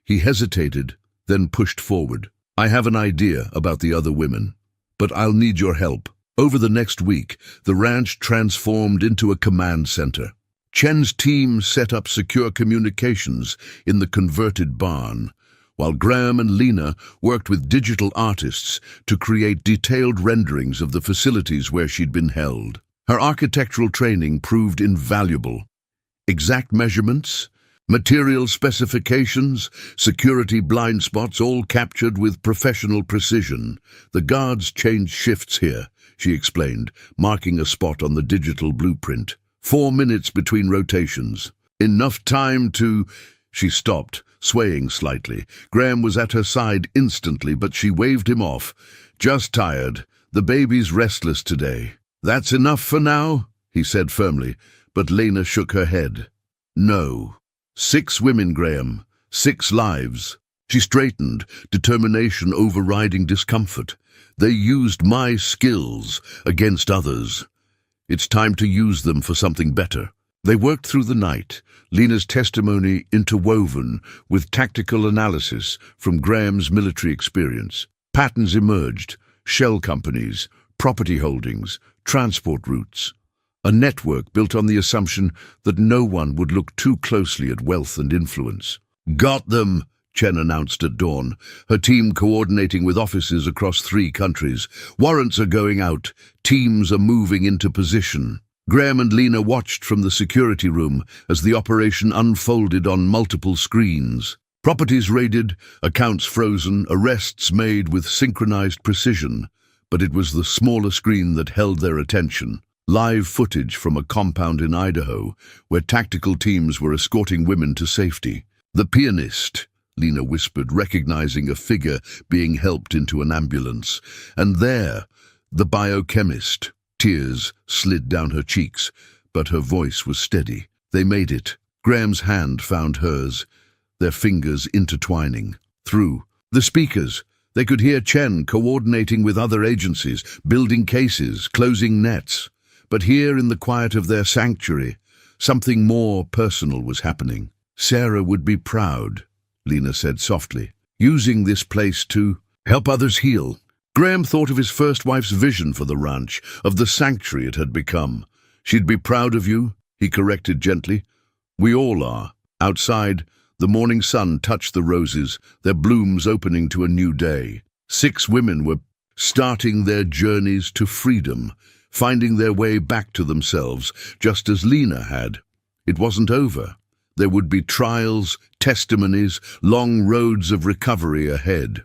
S1: He hesitated, then pushed forward. "I have an idea about the other women, but I'll need your help." Over the next week, the ranch transformed into a command center. Chen's team set up secure communications in the converted barn, while Graham and Lena worked with digital artists to create detailed renderings of the facilities where she'd been held. Her architectural training proved invaluable. Exact measurements, material specifications, security blind spots, all captured with professional precision. "The guards change shifts here," she explained, marking a spot on the digital blueprint. 4 minutes between rotations. "Enough time to—" She stopped, swaying slightly. Graham was at her side instantly, but she waved him off. "Just tired. The baby's restless today." "That's enough for now," he said firmly, but Lena shook her head. "No. 6 women, Graham. 6 lives." She straightened, determination overriding discomfort. "They used my skills against others. It's time to use them for something better." They worked through the night, Lena's testimony interwoven with tactical analysis from Graham's military experience. Patterns emerged: shell companies, property holdings, transport routes. A network built on the assumption that no one would look too closely at wealth and influence. "Got them," Chen announced at dawn, her team coordinating with offices across 3 countries. "Warrants are going out. Teams are moving into position." Graham and Lena watched from the security room as the operation unfolded on multiple screens. Properties raided, accounts frozen, arrests made with synchronized precision. But it was the smaller screen that held their attention. Live footage from a compound in Idaho, where tactical teams were escorting women to safety. "The pianist," Lena whispered, recognizing a figure being helped into an ambulance. "And there, the biochemist." Tears slid down her cheeks, but her voice was steady. "They made it." Graham's hand found hers, their fingers intertwining. Through the speakers, they could hear Chen coordinating with other agencies, building cases, closing nets. But here in the quiet of their sanctuary, something more personal was happening. "Sarah would be proud," Lena said softly, "using this place to help others heal." Graham thought of his first wife's vision for the ranch, of the sanctuary it had become. "She'd be proud of you," he corrected gently. "We all are." Outside, the morning sun touched the roses, their blooms opening to a new day. 6 women were starting their journeys to freedom, finding their way back to themselves, just as Lena had. It wasn't over. There would be trials, testimonies, long roads of recovery ahead.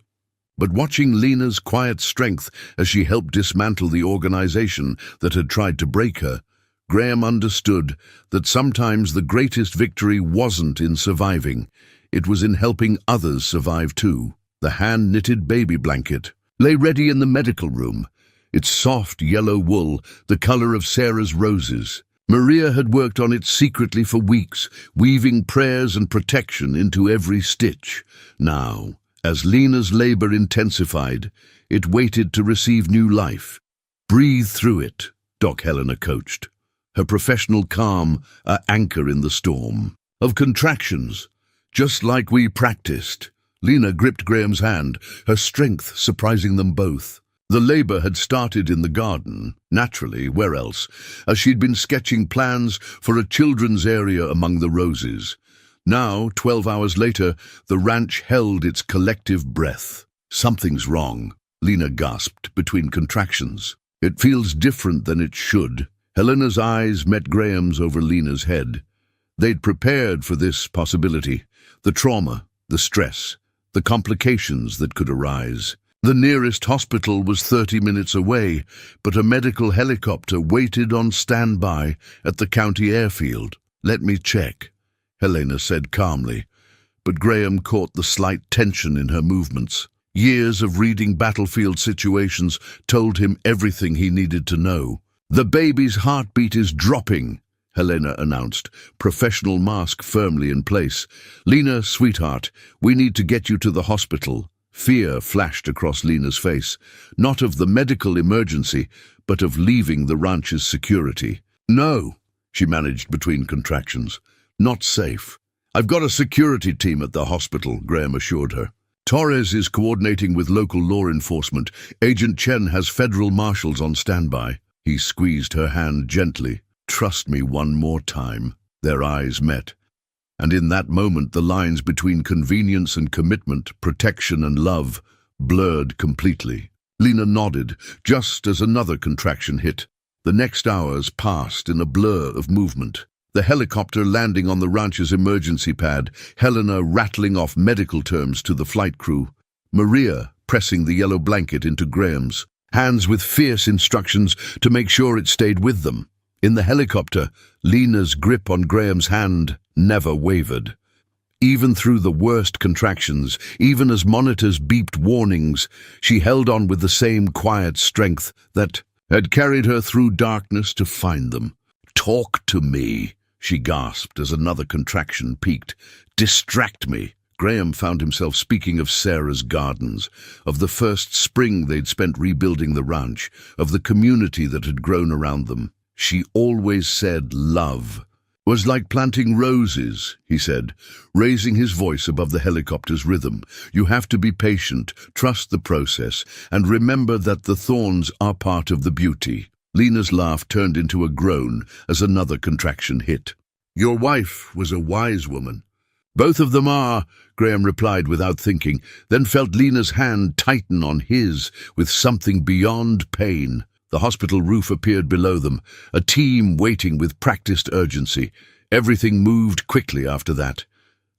S1: But watching Lena's quiet strength as she helped dismantle the organization that had tried to break her, Graham understood that sometimes the greatest victory wasn't in surviving, it was in helping others survive too. The hand-knitted baby blanket lay ready in the medical room, its soft yellow wool the color of Sarah's roses. Maria had worked on it secretly for weeks, weaving prayers and protection into every stitch. Now, as Lena's labor intensified, it waited to receive new life. "Breathe through it," Doc Helena coached, her professional calm an anchor in the storm. "Of contractions, just like we practiced." Lena gripped Graham's hand, her strength surprising them both. The labor had started in the garden, naturally, where else, as she'd been sketching plans for a children's area among the roses. Now, 12 hours later, the ranch held its collective breath. "Something's wrong," Lena gasped between contractions. "It feels different than it should." Helena's eyes met Graham's over Lena's head. They'd prepared for this possibility, the trauma, the stress, the complications that could arise. The nearest hospital was 30 minutes away, but a medical helicopter waited on standby at the county airfield. "Let me check," Helena said calmly, but Graham caught the slight tension in her movements. Years of reading battlefield situations told him everything he needed to know. "The baby's heartbeat is dropping," Helena announced, professional mask firmly in place. "Lena, sweetheart, we need to get you to the hospital." Fear flashed across Lena's face, not of the medical emergency, but of leaving the ranch's security. "No," she managed between contractions. "Not safe." "I've got a security team at the hospital," Graham assured her. "Torres is coordinating with local law enforcement. Agent Chen has federal marshals on standby." He squeezed her hand gently. "Trust me one more time." Their eyes met, and in that moment the lines between convenience and commitment, protection and love, blurred completely. Lena nodded, just as another contraction hit. The next hours passed in a blur of movement. The helicopter landing on the ranch's emergency pad, Helena rattling off medical terms to the flight crew, Maria pressing the yellow blanket into Graham's, hands with fierce instructions to make sure it stayed with them. In the helicopter, Lena's grip on Graham's hand never wavered. Even through the worst contractions, even as monitors beeped warnings, she held on with the same quiet strength that had carried her through darkness to find them. "Talk to me," she gasped as another contraction peaked. "Distract me." Graham found himself speaking of Sarah's gardens, of the first spring they'd spent rebuilding the ranch, of the community that had grown around them. She always said love was like planting roses, he said, raising his voice above the helicopter's rhythm. "You have to be patient, trust the process, and remember that the thorns are part of the beauty." Lena's laugh turned into a groan as another contraction hit. "Your wife was a wise woman." "Both of them are," Graham replied without thinking, then felt Lena's hand tighten on his with something beyond pain. The hospital roof appeared below them, a team waiting with practiced urgency. Everything moved quickly after that.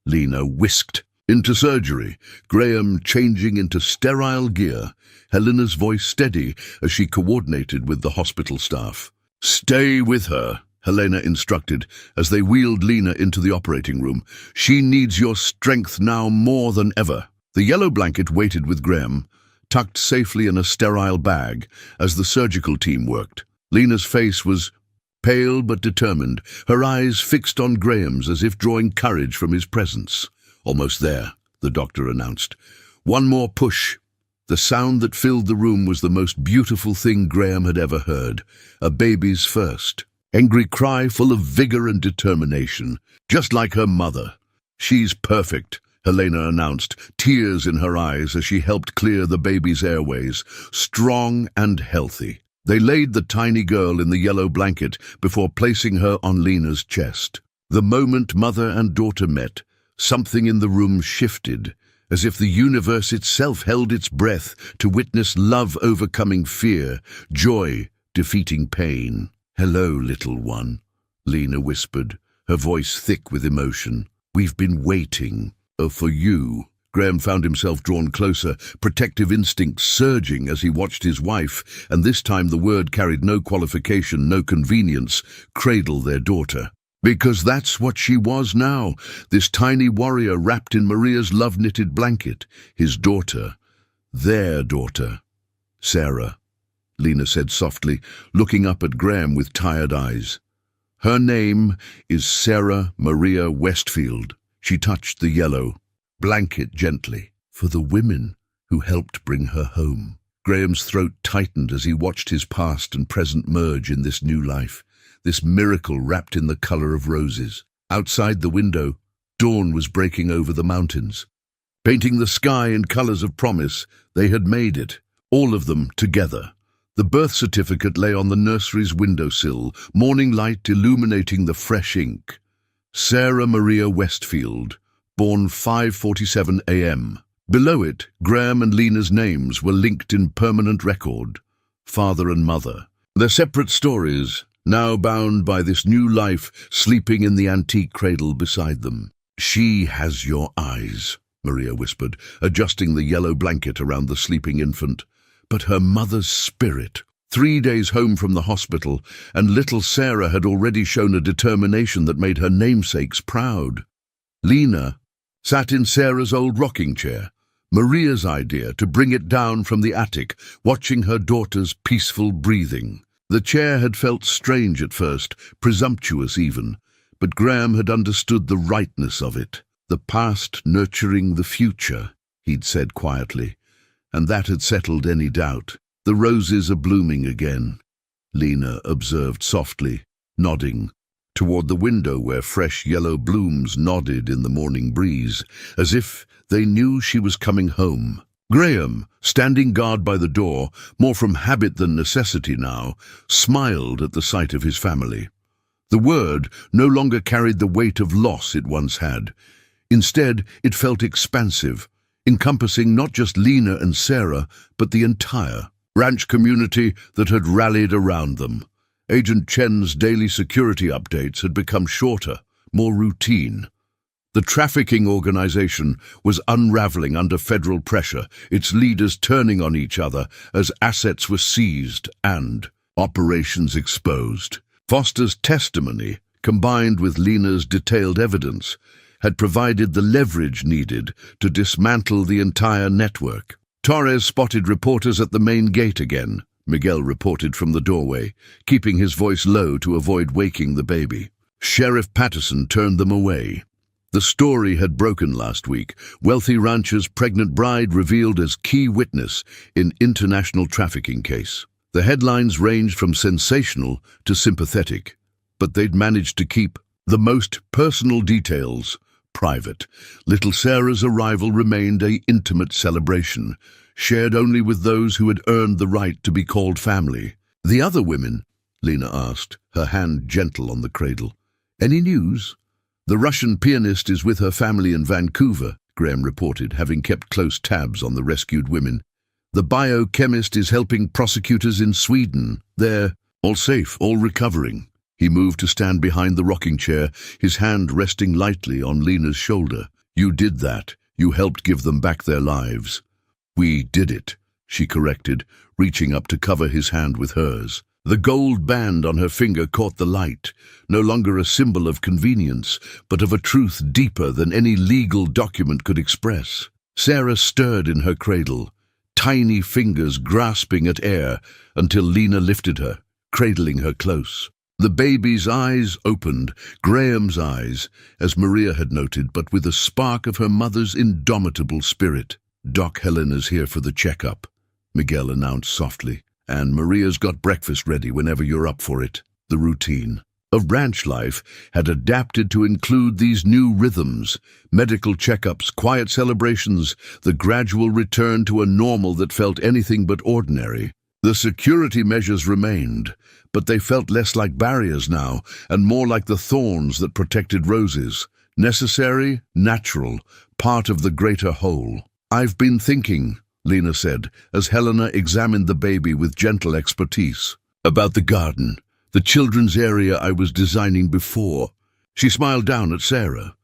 S1: Lena whisked into surgery, Graham changing into sterile gear, Helena's voice steady as she coordinated with the hospital staff. "Stay with her," Helena instructed as they wheeled Lena into the operating room. "She needs your strength now more than ever." The yellow blanket waited with Graham, tucked safely in a sterile bag as the surgical team worked. Lena's face was pale but determined, her eyes fixed on Graham's as if drawing courage from his presence. "Almost there," the doctor announced. "One more push." The sound that filled the room was the most beautiful thing Graham had ever heard, a baby's first. Angry cry full of vigor and determination, just like her mother. "She's perfect," Helena announced, tears in her eyes as she helped clear the baby's airways, strong and healthy. They laid the tiny girl in the yellow blanket before placing her on Lena's chest. The moment mother and daughter met, something in the room shifted, as if the universe itself held its breath to witness love overcoming fear, joy defeating pain. "Hello, little one," Lena whispered, her voice thick with emotion. "We've been waiting." "For you." Graham found himself drawn closer, protective instincts surging as he watched his wife, and this time the word carried no qualification, no convenience, cradle their daughter. Because that's what she was now, this tiny warrior wrapped in Maria's love-knitted blanket, his daughter, their daughter. "Sarah," Lena said softly, looking up at Graham with tired eyes. "Her name is Sarah Maria Westfield." She touched the yellow blanket gently. "For the women who helped bring her home." Graham's throat tightened as he watched his past and present merge in this new life, this miracle wrapped in the color of roses. Outside the window, dawn was breaking over the mountains, painting the sky in colors of promise. They had made it, all of them together. The birth certificate lay on the nursery's windowsill, morning light illuminating the fresh ink. Sarah Maria Westfield, born 5:47 a.m. Below it, Graham and Lena's names were linked in permanent record, father and mother. Their separate stories, now bound by this new life, sleeping in the antique cradle beside them. "She has your eyes," Maria whispered, adjusting the yellow blanket around the sleeping infant. "But her mother's spirit." 3 days home from the hospital, and little Sarah had already shown a determination that made her namesakes proud. Lena sat in Sarah's old rocking chair, Maria's idea to bring it down from the attic, watching her daughter's peaceful breathing. The chair had felt strange at first, presumptuous even, but Graham had understood the rightness of it. The past nurturing the future, he'd said quietly, and that had settled any doubt. "The roses are blooming again," Lena observed softly, nodding toward the window where fresh yellow blooms nodded in the morning breeze, as if they knew she was coming home. Graham, standing guard by the door, more from habit than necessity now, smiled at the sight of his family. The word no longer carried the weight of loss it once had. Instead, it felt expansive, encompassing not just Lena and Sarah, but the entire ranch community that had rallied around them. Agent Chen's daily security updates had become shorter, more routine. The trafficking organization was unraveling under federal pressure, its leaders turning on each other as assets were seized and operations exposed. Foster's testimony, combined with Lena's detailed evidence, had provided the leverage needed to dismantle the entire network. "Torres spotted reporters at the main gate again," Miguel reported from the doorway, keeping his voice low to avoid waking the baby. Sheriff Patterson turned them away. The story had broken last week. Wealthy rancher's pregnant bride revealed as key witness in international trafficking case. The headlines ranged from sensational to sympathetic, but they'd managed to keep the most personal details private. Little Sarah's arrival remained an intimate celebration, shared only with those who had earned the right to be called family. "The other women?" Lena asked, her hand gentle on the cradle. "Any news?" "The Russian pianist is with her family in Vancouver," Graham reported, having kept close tabs on the rescued women. "The biochemist is helping prosecutors in Sweden. They're all safe, all recovering." He moved to stand behind the rocking chair, his hand resting lightly on Lena's shoulder. "You did that. You helped give them back their lives." "We did it," she corrected, reaching up to cover his hand with hers. The gold band on her finger caught the light, no longer a symbol of convenience, but of a truth deeper than any legal document could express. Sarah stirred in her cradle, tiny fingers grasping at air until Lena lifted her, cradling her close. The baby's eyes opened, Graham's eyes, as Maria had noted, but with a spark of her mother's indomitable spirit. "Doc Helena's here for the checkup," Miguel announced softly, "and Maria's got breakfast ready whenever you're up for it." The routine of ranch life had adapted to include these new rhythms: medical checkups, quiet celebrations, the gradual return to a normal that felt anything but ordinary. The security measures remained, but they felt less like barriers now, and more like the thorns that protected roses. Necessary, natural, part of the greater whole. "I've been thinking," Lena said, as Helena examined the baby with gentle expertise, "about the garden, the children's area I was designing before." She smiled down at Sarah.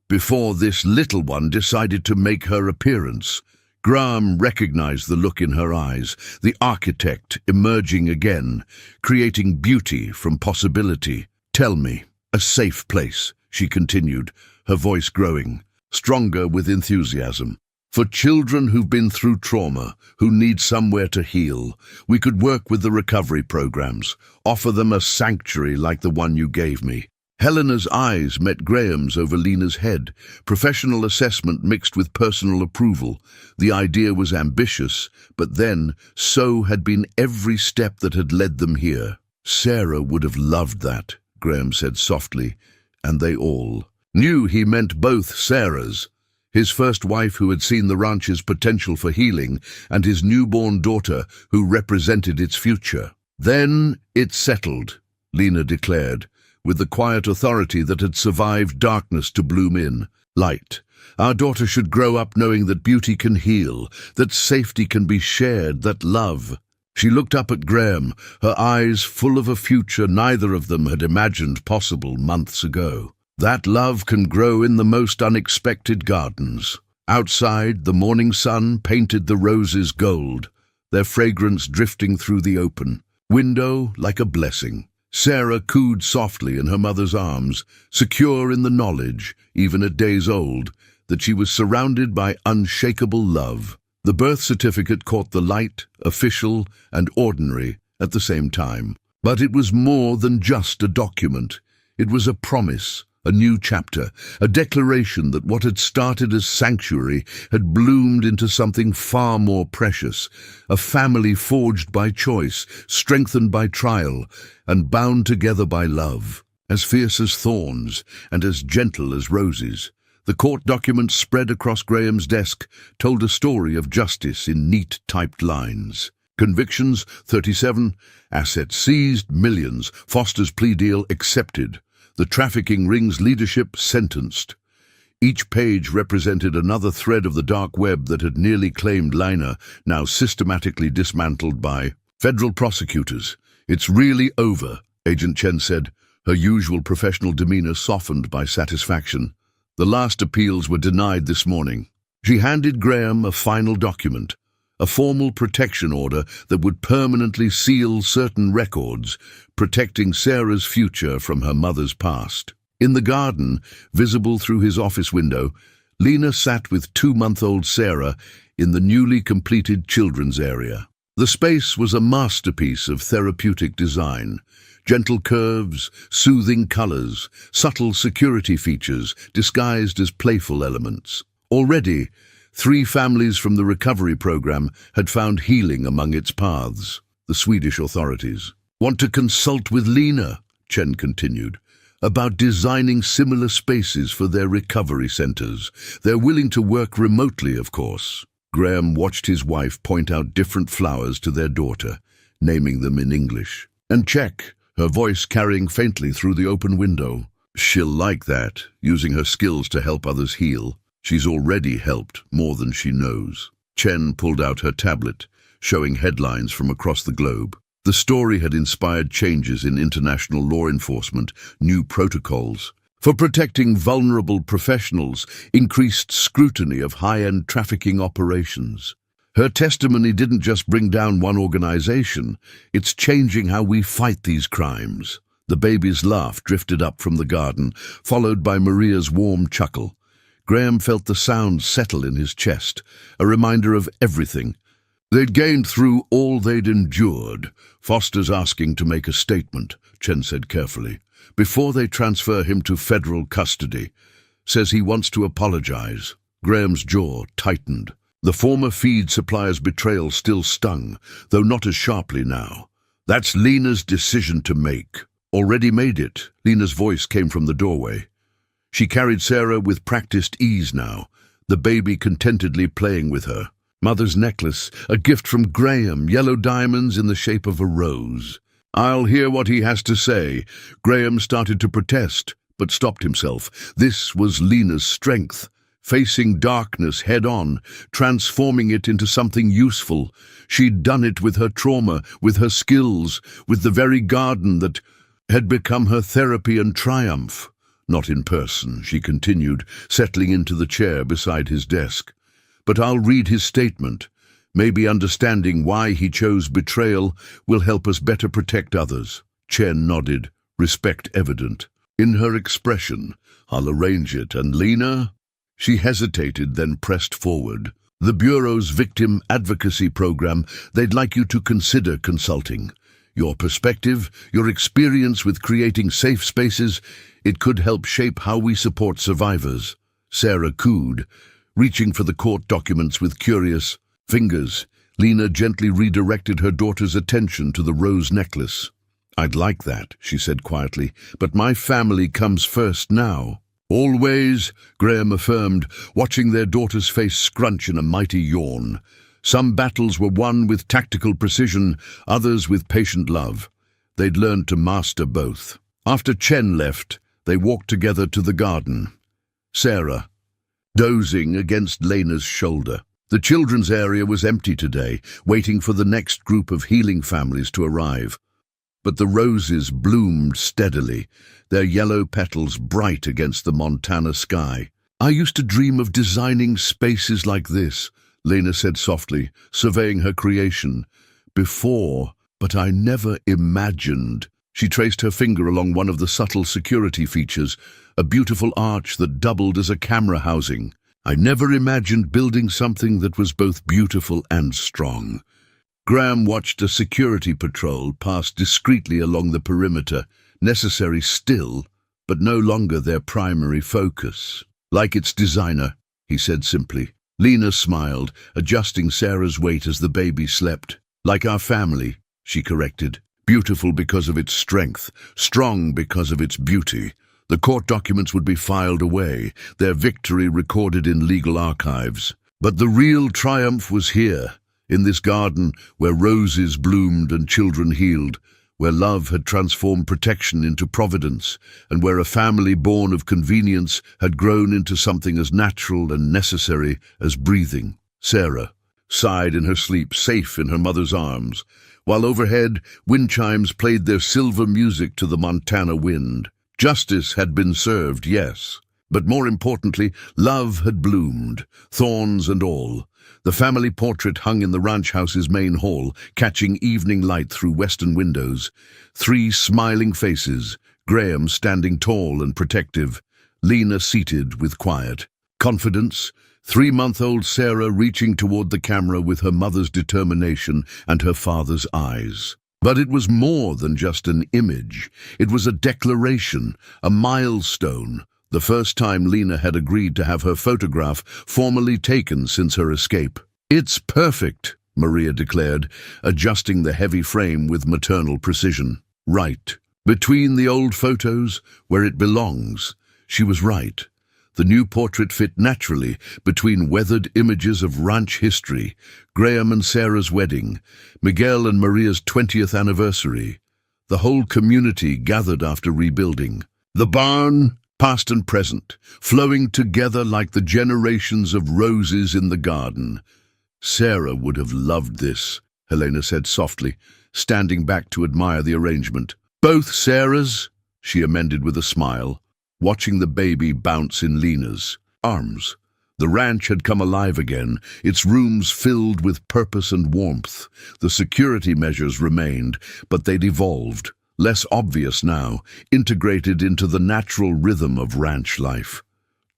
S1: "Before this little one decided to make her appearance." Graham recognized the look in her eyes, the architect emerging again, creating beauty from possibility. "Tell me." "A safe place," she continued, her voice growing, stronger with enthusiasm. "For children who've been through trauma, who need somewhere to heal. We could work with the recovery programs, offer them a sanctuary like the one you gave me." Helena's eyes met Graham's over Lena's head, professional assessment mixed with personal approval. The idea was ambitious, but then so had been every step that had led them here. "Sarah would have loved that," Graham said softly, and they all knew he meant both Sarah's. His first wife, who had seen the ranch's potential for healing, and his newborn daughter, who represented its future. "Then it's settled," Lena declared, with the quiet authority that had survived darkness to bloom in. "Light. Our daughter should grow up knowing that beauty can heal, that safety can be shared, that love." She looked up at Graham, her eyes full of a future neither of them had imagined possible months ago. That love can grow in the most unexpected gardens. Outside, the morning sun painted the roses gold, their fragrance drifting through the open window like a blessing. Sarah cooed softly in her mother's arms, secure in the knowledge, even at days old, that she was surrounded by unshakable love. The birth certificate caught the light, official and ordinary at the same time. But it was more than just a document. It was a promise, a new chapter, a declaration that what had started as sanctuary had bloomed into something far more precious, a family forged by choice, strengthened by trial, and bound together by love, as fierce as thorns and as gentle as roses. The court documents spread across Graham's desk told a story of justice in neat typed lines. Convictions, 37. Assets seized, millions. Foster's plea deal accepted. The trafficking ring's leadership sentenced. Each page represented another thread of the dark web that had nearly claimed Lina, now systematically dismantled by federal prosecutors. "It's really over," Agent Chen said, her usual professional demeanor softened by satisfaction. "The last appeals were denied this morning." She handed Graham a final document, a formal protection order that would permanently seal certain records, protecting Sarah's future from her mother's past. In the garden, visible through his office window, Lina sat with 2-month-old Sarah in the newly completed children's area. The space was a masterpiece of therapeutic design. Gentle curves, soothing colors, subtle security features disguised as playful elements. Already, 3 families from the recovery program had found healing among its paths. The Swedish authorities want to consult with Lina, Chen continued, about designing similar spaces for their recovery centers. They're willing to work remotely, of course. Graham watched his wife point out different flowers to their daughter, naming them in English. "And check," her voice carrying faintly through the open window. "She'll like that, using her skills to help others heal. She's already helped more than she knows." Chen pulled out her tablet, showing headlines from across the globe. The story had inspired changes in international law enforcement, new protocols for protecting vulnerable professionals, increased scrutiny of high-end trafficking operations. Her testimony didn't just bring down one organization, it's changing how we fight these crimes. The baby's laugh drifted up from the garden, followed by Maria's warm chuckle. Graham felt the sound settle in his chest, a reminder of everything they'd gained through all they'd endured. "Foster's asking to make a statement," Chen said carefully, "before they transfer him to federal custody. Says he wants to apologize." Graham's jaw tightened. The former feed supplier's betrayal still stung, though not as sharply now. "That's Lina's decision to make." "Already made it," Lina's voice came from the doorway. She carried Sarah with practiced ease now, the baby contentedly playing with her. Mother's necklace, a gift from Graham, yellow diamonds in the shape of a rose. "I'll hear what he has to say." Graham started to protest, but stopped himself. This was Lina's strength, facing darkness head-on, transforming it into something useful. She'd done it with her trauma, with her skills, with the very garden that had become her therapy and triumph. "Not in person," she continued, settling into the chair beside his desk. "But I'll read his statement. Maybe understanding why he chose betrayal will help us better protect others." Chen nodded, respect evident in her expression. "I'll arrange it. And Lina?" She hesitated, then pressed forward. "The Bureau's victim advocacy program, they'd like you to consider consulting. Your perspective, your experience with creating safe spaces, it could help shape how we support survivors." Sarah cooed, reaching for the court documents with curious fingers. Lina gently redirected her daughter's attention to the rose necklace. "I'd like that," she said quietly, "but my family comes first now." "Always," Graham affirmed, watching their daughter's face scrunch in a mighty yawn. Some battles were won with tactical precision, others with patient love. They'd learned to master both. After Chen left, they walked together to the garden. Sarah, dozing against Lena's shoulder. The children's area was empty today, waiting for the next group of healing families to arrive. But the roses bloomed steadily, their yellow petals bright against the Montana sky. "I used to dream of designing spaces like this," Lena said softly, surveying her creation. "Before, but I never imagined." She traced her finger along one of the subtle security features, a beautiful arch that doubled as a camera housing. "I never imagined building something that was both beautiful and strong." Graham watched a security patrol pass discreetly along the perimeter, necessary still, but no longer their primary focus. "Like its designer," he said simply. Lena smiled, adjusting Sarah's weight as the baby slept. "Like our family," she corrected. "Beautiful because of its strength, strong because of its beauty." The court documents would be filed away, their victory recorded in legal archives. But the real triumph was here, in this garden where roses bloomed and children healed, where love had transformed protection into providence, and where a family born of convenience had grown into something as natural and necessary as breathing. Sarah sighed in her sleep, safe in her mother's arms, while overhead wind chimes played their silver music to the Montana wind. Justice had been served, yes, but more importantly, love had bloomed, thorns and all. The family portrait hung in the ranch house's main hall, catching evening light through western windows. 3 smiling faces, Graham standing tall and protective, Lena seated with quiet confidence, 3-month-old Sarah reaching toward the camera with her mother's determination and her father's eyes. But it was more than just an image. It was a declaration, a milestone. The first time Lena had agreed to have her photograph formally taken since her escape. "It's perfect," Maria declared, adjusting the heavy frame with maternal precision. "Right. Between the old photos, where it belongs." She was right. The new portrait fit naturally between weathered images of ranch history, Graham and Sarah's wedding, Miguel and Maria's 20th anniversary. The whole community gathered after rebuilding. The barn, past and present, flowing together like the generations of roses in the garden. "Sarah would have loved this," Helena said softly, standing back to admire the arrangement. "Both Sarah's," she amended with a smile, watching the baby bounce in Lena's arms. The ranch had come alive again, its rooms filled with purpose and warmth. The security measures remained, but they'd evolved, less obvious now, integrated into the natural rhythm of ranch life.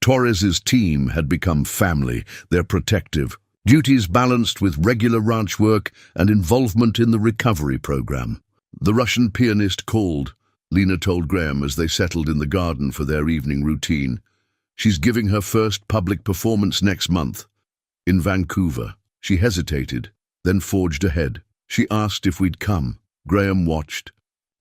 S1: Torres's team had become family, their protective, duties balanced with regular ranch work and involvement in the recovery program. The Russian pianist called, Lena told Graham as they settled in the garden for their evening routine. "She's giving her first public performance next month. In Vancouver." She hesitated, then forged ahead. "She asked if we'd come." Graham watched,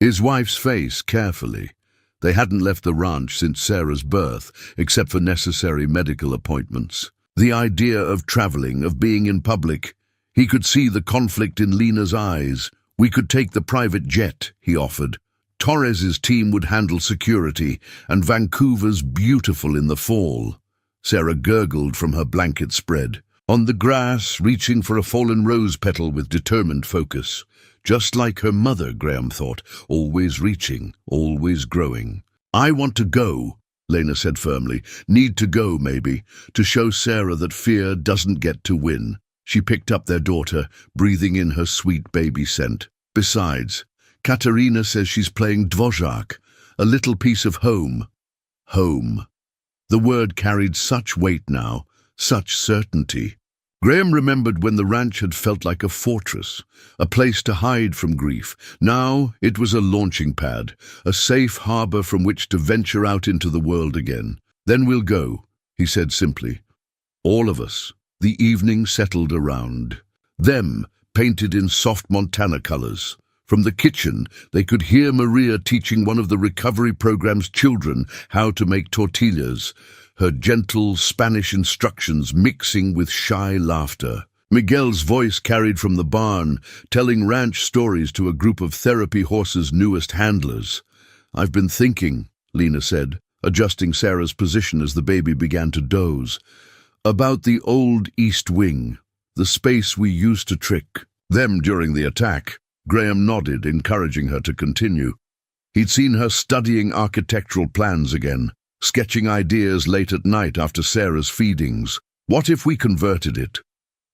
S1: his wife's face carefully. They hadn't left the ranch since Sarah's birth, except for necessary medical appointments. The idea of traveling, of being in public, he could see the conflict in Lena's eyes. "We could take the private jet," he offered. "Torres's team would handle security, and Vancouver's beautiful in the fall." Sarah gurgled from her blanket spread, on the grass, reaching for a fallen rose petal with determined focus. Just like her mother, Graham thought, always reaching, always growing. "I want to go," Lena said firmly. "Need to go, maybe, to show Sarah that fear doesn't get to win." She picked up their daughter, breathing in her sweet baby scent. "Besides, Katerina says she's playing Dvořák, a little piece of home." Home. The word carried such weight now, such certainty. Graham remembered when the ranch had felt like a fortress, a place to hide from grief. Now it was a launching pad, a safe harbor from which to venture out into the world again. "Then we'll go," he said simply. "All of us." The evening settled around them, painted in soft Montana colors. From the kitchen, they could hear Maria teaching one of the recovery program's children how to make tortillas, her gentle Spanish instructions mixing with shy laughter. Miguel's voice carried from the barn, telling ranch stories to a group of therapy horses' newest handlers. "I've been thinking," Lena said, adjusting Sarah's position as the baby began to doze. About the old East Wing, the space we used to trick them during the attack. Graham nodded, encouraging her to continue. He'd seen her studying architectural plans again, sketching ideas late at night after Sarah's feedings. What if we converted it?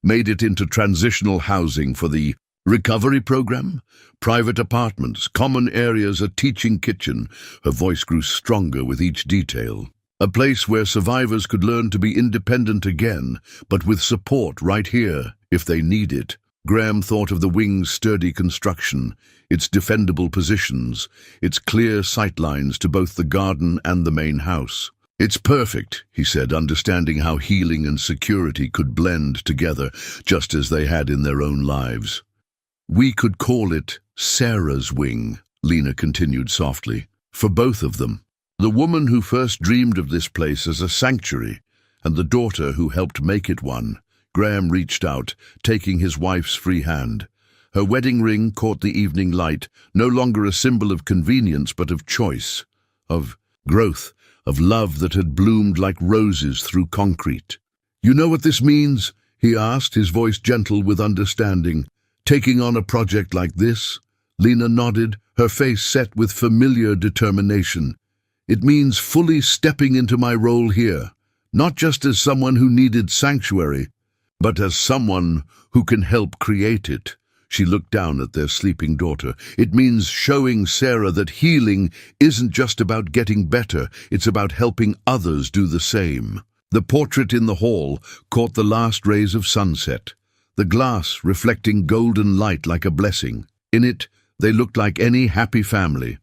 S1: Made it into transitional housing for the recovery program? Private apartments, common areas, a teaching kitchen. Her voice grew stronger with each detail. A place where survivors could learn to be independent again, but with support right here, if they need it. Graham thought of the wing's sturdy construction, its defendable positions, its clear sightlines to both the garden and the main house. It's perfect, he said, understanding how healing and security could blend together, just as they had in their own lives. We could call it Sarah's Wing, Lena continued softly, for both of them. The woman who first dreamed of this place as a sanctuary, and the daughter who helped make it one. Graham reached out, taking his wife's free hand. Her wedding ring caught the evening light, no longer a symbol of convenience but of choice, of growth, of love that had bloomed like roses through concrete. "You know what this means?" he asked, his voice gentle with understanding. "Taking on a project like this?" Lena nodded, her face set with familiar determination. "It means fully stepping into my role here, not just as someone who needed sanctuary, but as someone who can help create it." She looked down at their sleeping daughter. "It means showing Sarah that healing isn't just about getting better, it's about helping others do the same." The portrait in the hall caught the last rays of sunset, the glass reflecting golden light like a blessing. In it, they looked like any happy family.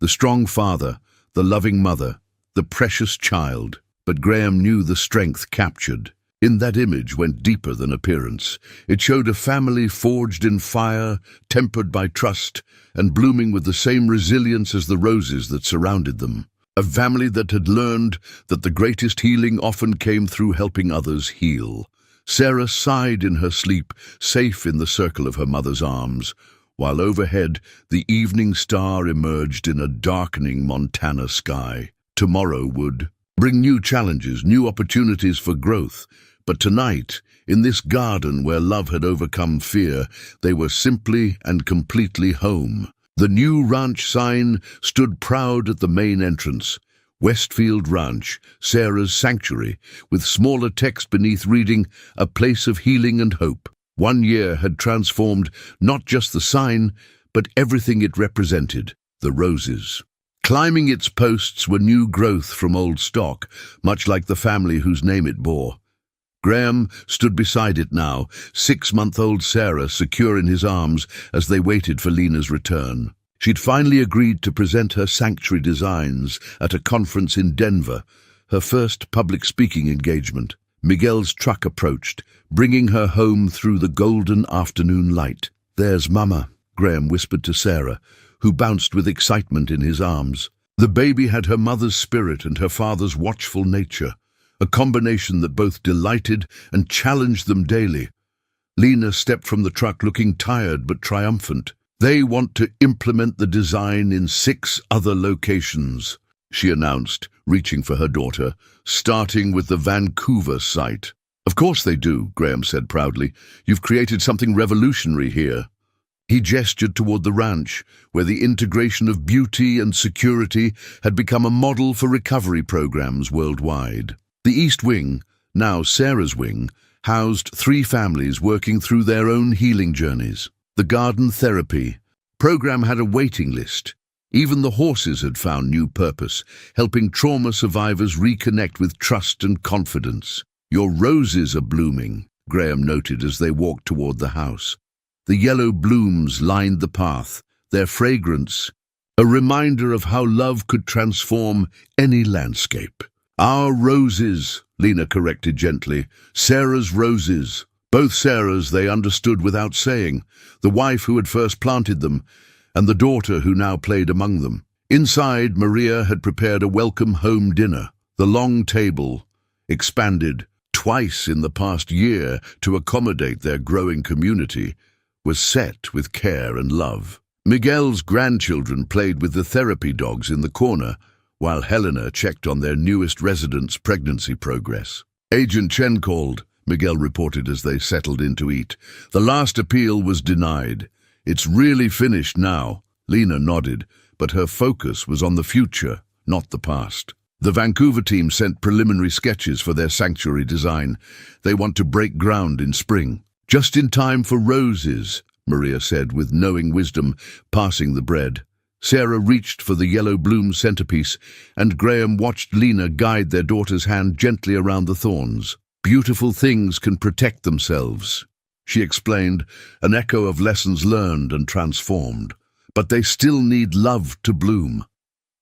S1: The strong father, the loving mother, the precious child. But Graham knew the strength captured in that image went deeper than appearance. It showed a family forged in fire, tempered by trust, and blooming with the same resilience as the roses that surrounded them. A family that had learned that the greatest healing often came through helping others heal. Sarah sighed in her sleep, safe in the circle of her mother's arms, while overhead the evening star emerged in a darkening Montana sky. Tomorrow would bring new challenges, new opportunities for growth. But tonight, in this garden where love had overcome fear, they were simply and completely home. The new ranch sign stood proud at the main entrance. Westfield Ranch, Sarah's sanctuary, with smaller text beneath reading, "A place of healing and hope." 1 year had transformed not just the sign, but everything it represented, the roses. Climbing its posts were new growth from old stock, much like the family whose name it bore. Graham stood beside it now, 6-month-old Sarah secure in his arms as they waited for Lena's return. She'd finally agreed to present her sanctuary designs at a conference in Denver, her first public speaking engagement. Miguel's truck approached, bringing her home through the golden afternoon light. "There's Mama," Graham whispered to Sarah, who bounced with excitement in his arms. The baby had her mother's spirit and her father's watchful nature, a combination that both delighted and challenged them daily. Lena stepped from the truck looking tired but triumphant. "They want to implement the design in 6 other locations," she announced, reaching for her daughter, "starting with the Vancouver site." "Of course they do," Graham said proudly. "You've created something revolutionary here." He gestured toward the ranch, where the integration of beauty and security had become a model for recovery programs worldwide. The East Wing, now Sarah's Wing, housed 3 families working through their own healing journeys. The garden therapy program had a waiting list. Even the horses had found new purpose, helping trauma survivors reconnect with trust and confidence. "Your roses are blooming," Graham noted as they walked toward the house. The yellow blooms lined the path, their fragrance a reminder of how love could transform any landscape. "Our roses," Lena corrected gently. "Sarah's roses." Both Sarahs, they understood without saying, the wife who had first planted them, and the daughter who now played among them. Inside, Maria had prepared a welcome home dinner. The long table, expanded twice in the past year to accommodate their growing community, was set with care and love. Miguel's grandchildren played with the therapy dogs in the corner, while Helena checked on their newest resident's pregnancy progress. Agent Chen called, Miguel reported as they settled in to eat. The last appeal was denied. It's really finished now. Lena nodded, but her focus was on the future, not the past. The Vancouver team sent preliminary sketches for their sanctuary design. They want to break ground in spring. Just in time for roses, Maria said with knowing wisdom, passing the bread. Sarah reached for the yellow bloom centerpiece, and Graham watched Lena guide their daughter's hand gently around the thorns. Beautiful things can protect themselves, she explained, an echo of lessons learned and transformed. But they still need love to bloom.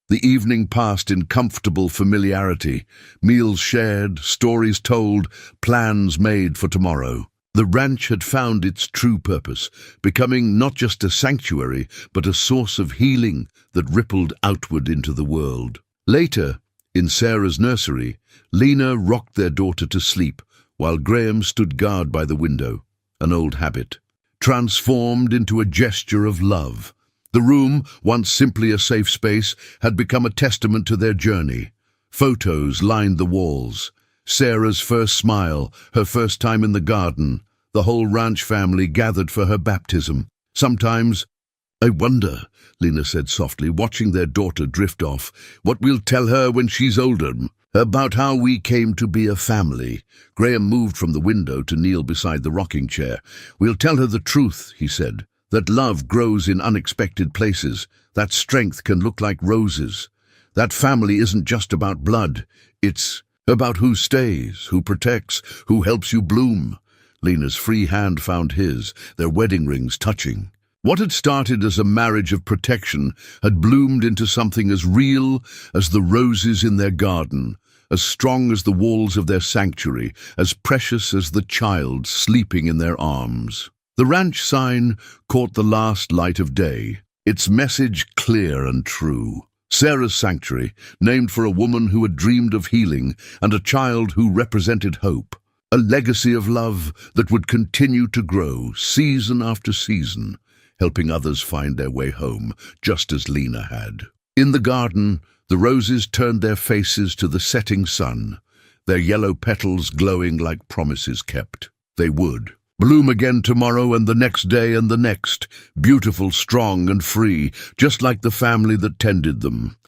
S1: The evening passed in comfortable familiarity, meals shared, stories told, plans made for tomorrow. The ranch had found its true purpose, becoming not just a sanctuary, but a source of healing that rippled outward into the world. Later, in Sarah's nursery, Lena rocked their daughter to sleep, while Graham stood guard by the window, an old habit, transformed into a gesture of love. The room, once simply a safe space, had become a testament to their journey. Photos lined the walls. Sarah's first smile, her first time in the garden. The whole ranch family gathered for her baptism. Sometimes, I wonder, Lena said softly, watching their daughter drift off, what we'll tell her when she's older. About how we came to be a family. Graham moved from the window to kneel beside the rocking chair. We'll tell her the truth, he said. That love grows in unexpected places, that strength can look like roses. That family isn't just about blood, it's about who stays, who protects, who helps you bloom. Lena's free hand found his, their wedding rings touching. What had started as a marriage of protection had bloomed into something as real as the roses in their garden, as strong as the walls of their sanctuary, as precious as the child sleeping in their arms. The ranch sign caught the last light of day, its message clear and true. Sarah's sanctuary, named for a woman who had dreamed of healing and a child who represented hope. A legacy of love that would continue to grow season after season, helping others find their way home, just as Lena had. In the garden, the roses turned their faces to the setting sun, their yellow petals glowing like promises kept. They would bloom again tomorrow and the next day and the next, beautiful, strong and free, just like the family that tended them.